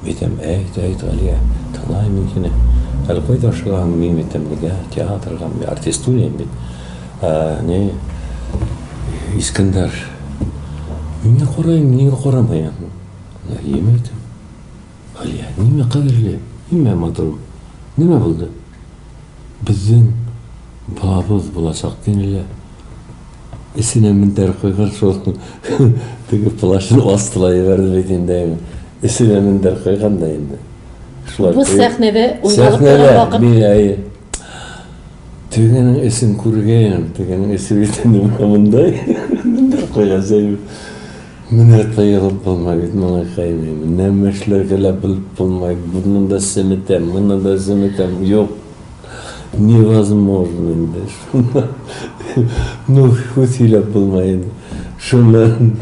Betem, ayt Aliye. Tanayım mümkün. Hal koy da aşığa hangi betemliğe, tiyatrga, artist oynayayım bit. Ne İskender, niye korayım, niye koramayım? Yemedim. Aliye, niye kaderli, niye madrum, niye buldu? Bizim babız bulacak denile. Esine minder koygan şol, tege plaşını bastılayıverdi betindeyim. Esine minder koygan da indi. Bu sahnede oynanıp kalan vakit. Bir ayı. Tegenin esin kurgen, tegenin esi bitendim kamınday. Minder koyasayım. Minder kayılıp bulmak, bana kaymayayım. Ne meşler gelip bulmak, bunun da simitem, bunun da simitem yok. Невозможно, да. Ну, хутилеп булмайды. Шуннан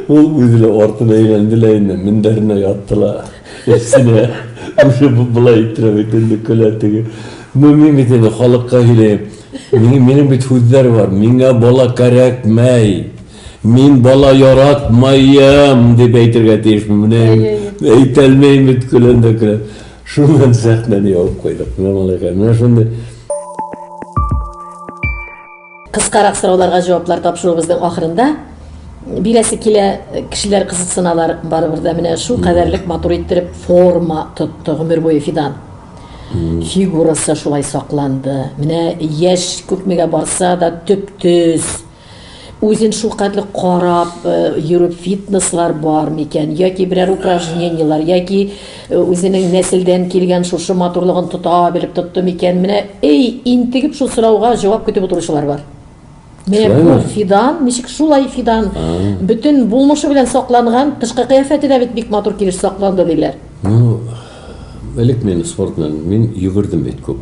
ул үзле артына әйләнделәр, миндәренә яттылар. Эсенә уже булай иттереп инде көләтеге. Ну, мин бит халыкка һөйләйм. Минем бит һүҙҙәр бар. Миңә бала кәрәкмәй. Мин бала яратмайым дип әйтергә тиешмен. Менә әйтәлмәйем бит көләндә. Шуннан сәхнәне ябып ҡуйҙык. Менә шундай. Кыскараҡ сорауларға җаваплар тапшырыуыбыҙҙың ахырында бирәсе килә кешеләр ҡыҙыҡсыналар барыбер ҙә менә шул ҡәҙәрлек матур иттереп форма тотто ғүмер буйы Фидан. Фигурасы шулай саҡланды. Менә йәш күпмегә барса да төп-төз. Үзен шул ҡәҙерлек ҡарап йөрөп фитнеслар бар микән, яки берәр упражнениялар, яки үзенең нәселдән килгән шушы матурлығын тота белеп тотто микән. Менә интегеп шул сорауға җавап көтөп утырыусылар бар. Менә бу Фидан, ничек шулай Фидан бөтөн булмышы белән саҡланған, тышҡы ҡиәфәте дә бит бик матур килеш саҡланды диләр. Элек мен спорт менән мин йүгердем бит күп.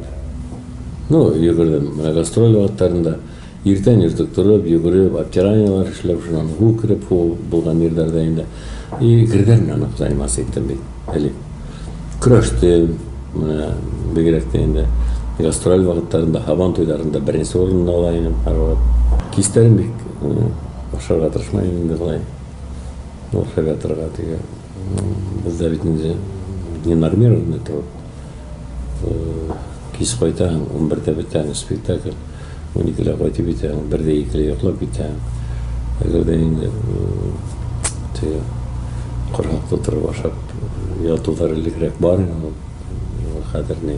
Йүгердем. Менә гастроль ваҡыттарында иртән иртүк торып, йүгереп, обтираниялар эшләп, шунан һу кереп, һу булған ерҙәрҙә инде. Герҙәр менән заниматься иттем бит. Элек көрәштем, менә бигерәк тә инде гастроль ваҡыттарында, һабан туйҙарында беренсе урында ала инем һәр ваҡыт. Кистәрен бик ашарға тырышмайым инде ҡалай. Ашарға торорға теге. Беҙҙә бит инде ненормированный тороп. Кис ҡайтаһың, 11-дә бөтәһең спектакль, 12-лә ҡайтып бөтәһең, 1-дә 2-лә йоҡлап китәһең. Әгәр инде теге ҡорһаҡты тороп ашап ятыуҙар элекерәк бар ине. Хәҙер ни?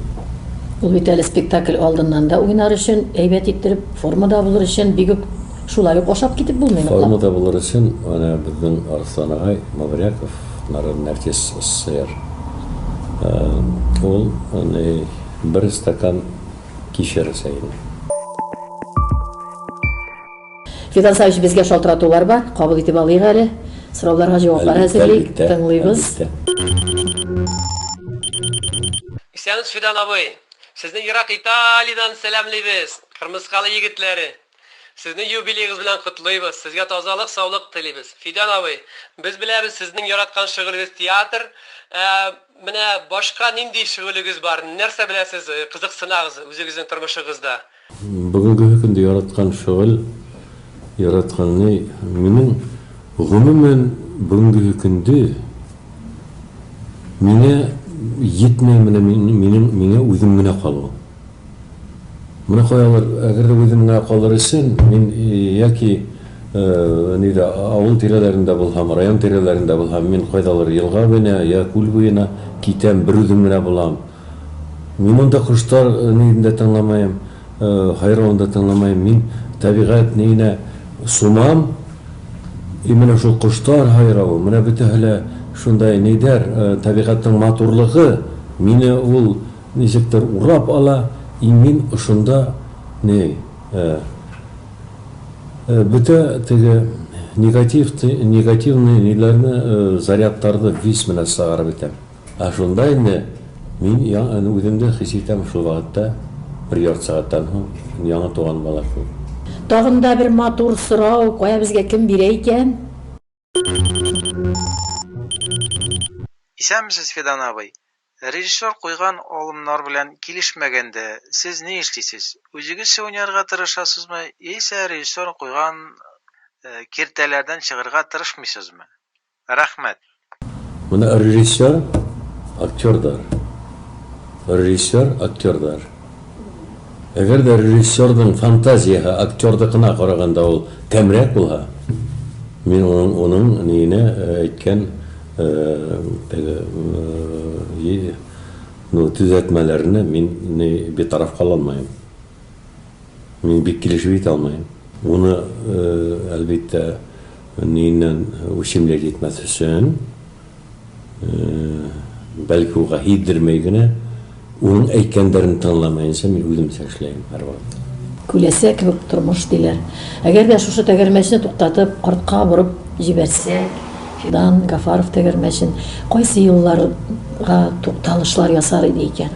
Ул бит әле спектакль алдынан да уйнар өсөн, әйбәт иттереп, формада булыр өсөн бигүк шулай уҡ ашап китеп булмай. Формада булыр өсөн беҙҙең Арыҫлан ағай Мавряков, народный артист СССР, ул бер стакан кишер эсә ине. Фидан Савич, безгә шалтыратыулар бар, ҡабул итеп алйыҡ әле. Сорауларға җаваплар әҙерләйек, тыңлайбыҙ. Исәнмесез, Фидан абый. Сезне йыраҡ Италиядан сәләмләйбез. Ҡырмыҫҡалы егетләре. Сезне юбилейығыз белән ҡотлайбыҙ. Сезгә тазалыҡ, саулыҡ теләйбез. Фидан абый, без беләбез сезнең яратҡан шөғөлегеҙ театр. Менә башҡа ниндәй шөғөлегеҙ бар? Нәрсә беләсез? Ҡыҙыҡсынағыҙ үзегеҙҙең тормошығыҙҙа. Бөгөнгө көндә яратҡан шөғөл, яратҡан минең ғөмүмән бөгөнгө көндө миңә етмәй, миңә үҙем генә ҡалыу. Менә ҡоялар, әгәр дә үҙем генә ҡалыр өсөн, мин яки ауыл тирәләрендә булһам, район тирәләрендә булһам, мин ҡайҙалыр йылға буйына, я күл буйына китәм, бер үҙем генә булам. Мин унда ҡоштар нидә тыңламайым, һайрауын да тыңламайым. Мин тәбиғәт нейенә сумам, менә шул ҡоштар һайрауы, менә бөтәһе лә шундай нейҙәр, тәбиғәттең матурлығы мине ул нисектер урап ала, и мин ошонда бөтә теге негативный ниләрне, зарядтарҙы вис менән сығарып итәм. Ә шунда инде мин үҙемде хис итәм шул ваҡытта, бер ярты сәғәттән һуң яңы тыуған бала кеүек. Тағын да бер матур сорау, ҡая безгә кем бирә икән? Исәнмесез, Фидан абый. Режиссер ҡуйған алымнар белән килешмәгәндә, сез ни эшлисез? Үзегеҙсә уйнарға тырышасызмы, йәисә режиссер ҡуйған киртәләрҙән сығырға тырышмайсызмы? Рәхмәт. Менә режиссер актерҙар. Режиссер актерҙар. Әгәр дә режиссерҙың фантазияһы актерҙыҡына ҡарағанда ул кәмерәк булһа, мин уның нейенә әйткән төҙәтмәләренә мин битараф ҡала алмайым. Мин бик килешеп итә алмайым. Уны әлбиттә нейенән үчемлек итмәҫ өсөн, бәлки уға һиҙҙермәй генә, уның әйткәндәрен тыңламайынса мин үҙемсә эшләйем һәр ваҡыт. Күләсә кебек тормош диләр. Әгәр дә шушы тәгәрмәсне туҡтатып, ҡартҡа бороп ебәрсәк, Фидан Гафаров тәгәрмәсен ҡайсы йылларға туҡталышлар ясар иде икән?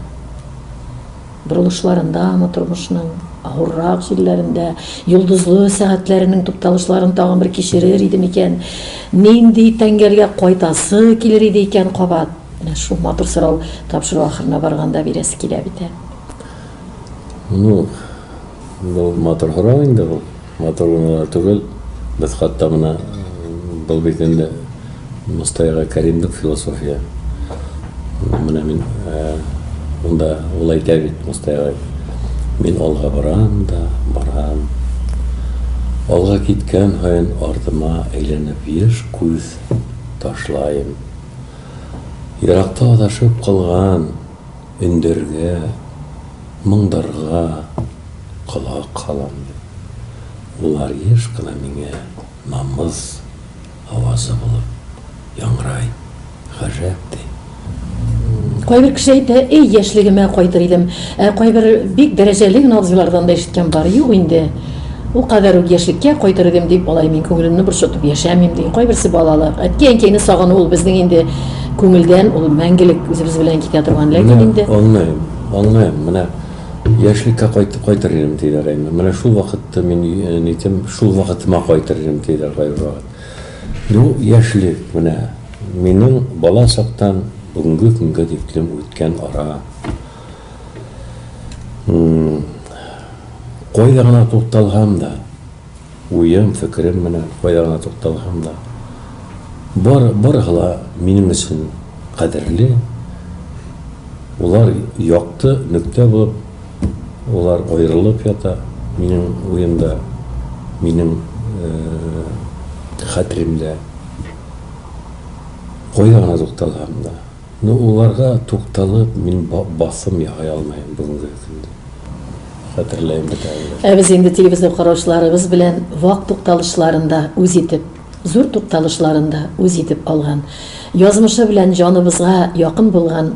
Боролошларындамы тормошның, ауырраҡ җирҙәрендә, йолдозлы сәғәтләренең туҡталышларын тағын бер кисерер иде микән? Ниндәй тәңгәлгә ҡайтасы килер иде икән ҡабат? Шул матур сорау тапшырыу ахырына барғанда бирәсе килә бит. Бұл матур һорау инде бұл. Матур гына түгел. Без хатта менә бұл бит инде Мустайга Кәримдең философия. Менә мин унда ул әйтә бит Мустайга. Мин алга барам да, барам. Алга киткән һайын артыма әйләнеп еш күз ташлайым. Еракта адашып калган өндәргә, моңдарга колак калам. Улар еш кына миңа намыс авазы булып яңрай. Гаҗәп ди. Кайбер кеше әйтә, яшьлегемә кайтыр идем. Кайбер бик дәрәҗәле назлардан да ишеткән бар. Юк инде. Ул кадәр үк яшьлеккә кайтыр идем дип, алай мин күңелемне борчытып яшәмим ди. Кайберсе балалык. Әткәй-әнкәйне сагыну ул безнең инде күңелдән, ул мәңгелек үзебез белән китә торган. Ләкин инде Аңлайм. Менә яшьлеккә кайтыр идем диләр. Менә шул вакытта мин нитем, шул вакытыма кайтыр идем диләр кайбер вакыт. Ну, яшьлек менә минең бала чактан бүгенге көнгә диклем үткән ара. Кайда гына тукталган да, уем, фикерем менә кайда гына тукталган да. Барыгыла минем өчен кадерле. Улар якты, нөктә булып, улар аерылып ята минем уемда, минем хәтеремдә. Кайда гына тукталган да. Ну, уларга тукталып мин басым яһай алмыйм бүгенге көндә. Хәтерләйм бит. Без инде телевизор караучыларыбыз белән вак тукталышларында үз итеп, зур тукталышларында үз итеп алган. Язмышы белән җаныбызга якын булган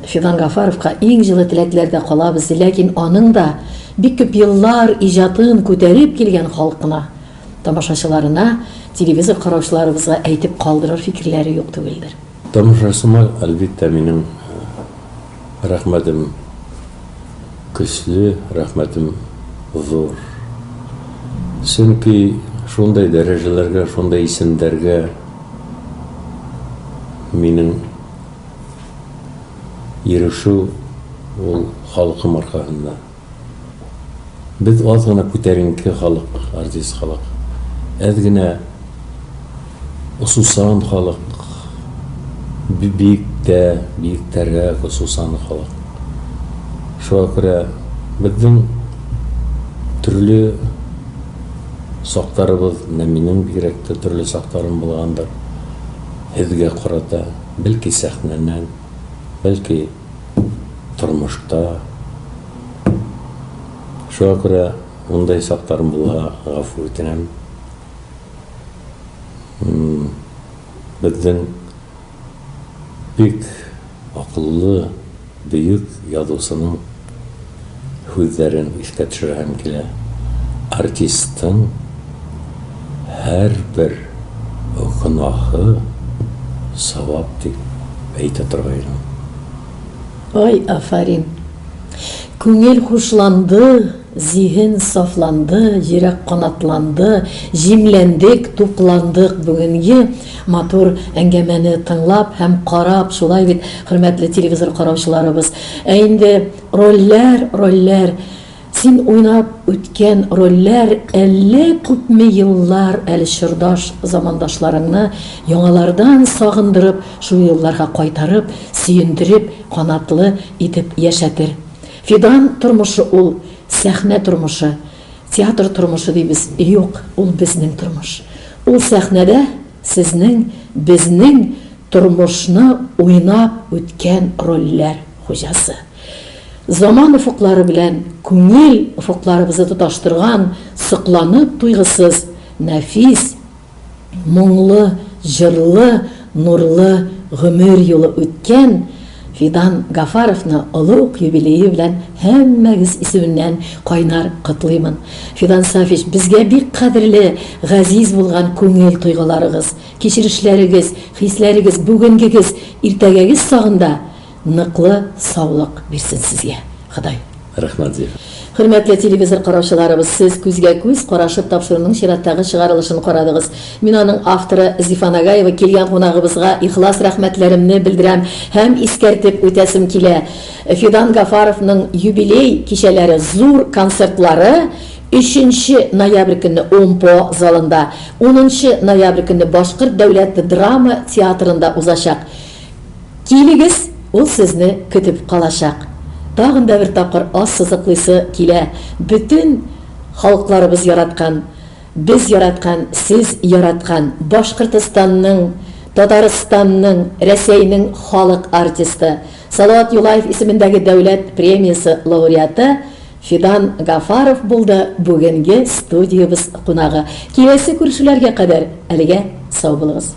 Фидан Гафаровка иң җылы теләкләрдә калабыз, ләкин аның да бик күп еллар иҗатын күтәреп килгән халкына, тамашачыларына, телевизор караучыларыбызга әйтеп калдырыр фикерләре юк түгелдер. Тамашасыма әлбиттә минем рәхмәтем көчле, рәхмәтем зур. Чөнки шундай дәрәҗәләргә, шундай исемнәргә минем ирешү ул халкым аркасында. Без аз гына күтәренке халык, артист халык. Әз генә усусан халык, биектәрәк усусан халык. Шуңа күрә безнең төрле сактарыбыз, минем бигрәк тә төрле сактарым булгандыр. Һезгә карата, бәлки сәхнәннән, бәлки тормышта. Шуңа күрә ундай сактарым булга гафу үтенәм. Безнең бик акыллы, бөек язучының һүзләрен искә төшерәм килә. Артистның һәрбер гөнаһы савап дип әйтә торган. Ой, афарин. Күңел хушланды, зиһен сафланды, йөрәк канатланды, җимләндек, тупландык бүгенге матур әңгәмәне тыңлап һәм карап, шулай бит, хөрмәтле телевизор караучыларыбыз. Инде рольләр, син уйнап үткән рольләр әллә күпме еллар әле чордаш замандашларыңны яңалардан сагындырып, шул елларга кайтарып, сөендереп, канатлы итеп яшәтер. Фидан тормышы ул, сәхнә тормышы, театр тормышы дибез. Юк, ул безнең тормыш. Ул сәхнәдә сезнең, безнең тормышны уйнап үткән рольләр хуҗасы. Заман уфуклары белән күңел уфукларыбызны тоташтырган, сыкланып туйгысыз, нәфис, моңлы, җырлы, нурлы гомер юлы үткән Фидан Гафаровны олуг юбилее белән һәммәгез исеменнән кайнар котлыймын. Фидан Сафич, безгә бик кадерле, газиз булган күңел туйгыларыгыз, кичерешләрегез, хисләрегез, бүгенгегез, иртәгәгез сагында ныклы саулык бирсен сезгә. Ходай. Рәхмәт. Хөрмәтле телевизор караучыларыбыз, сез күзгә күз карашып тапшыруның чираттагы чыгарылышын карадыгыз. Мин аның авторы Зифа Нагаева килгән кунагыбызга ихлас рәхмәтләремне белдерәм һәм искәртеп үтәсем килә. Фидан Гафаровның юбилей кичәләре зур концертлары 3 ноябрь көнне Омпо залында, 10 ноябрь көнне Башкорт дәүләт драма театрында узачак. Килегез, ул сезне көтеп калачак. Тагын да бер тапкыр ассызыклыйсы килә. Бүтән халыкларыбыз яраткан, без яраткан, сез яраткан Башкортстанның, Татарстанның, Рәсәйнең халык артисты, Салават Юлаев исемендәге дәүләт премиясе лауреаты Фидан Гафаров булды бүгенге студиябыз кунагы. Киләсе күрешүләргә кадәр әлегә сау булыгыз.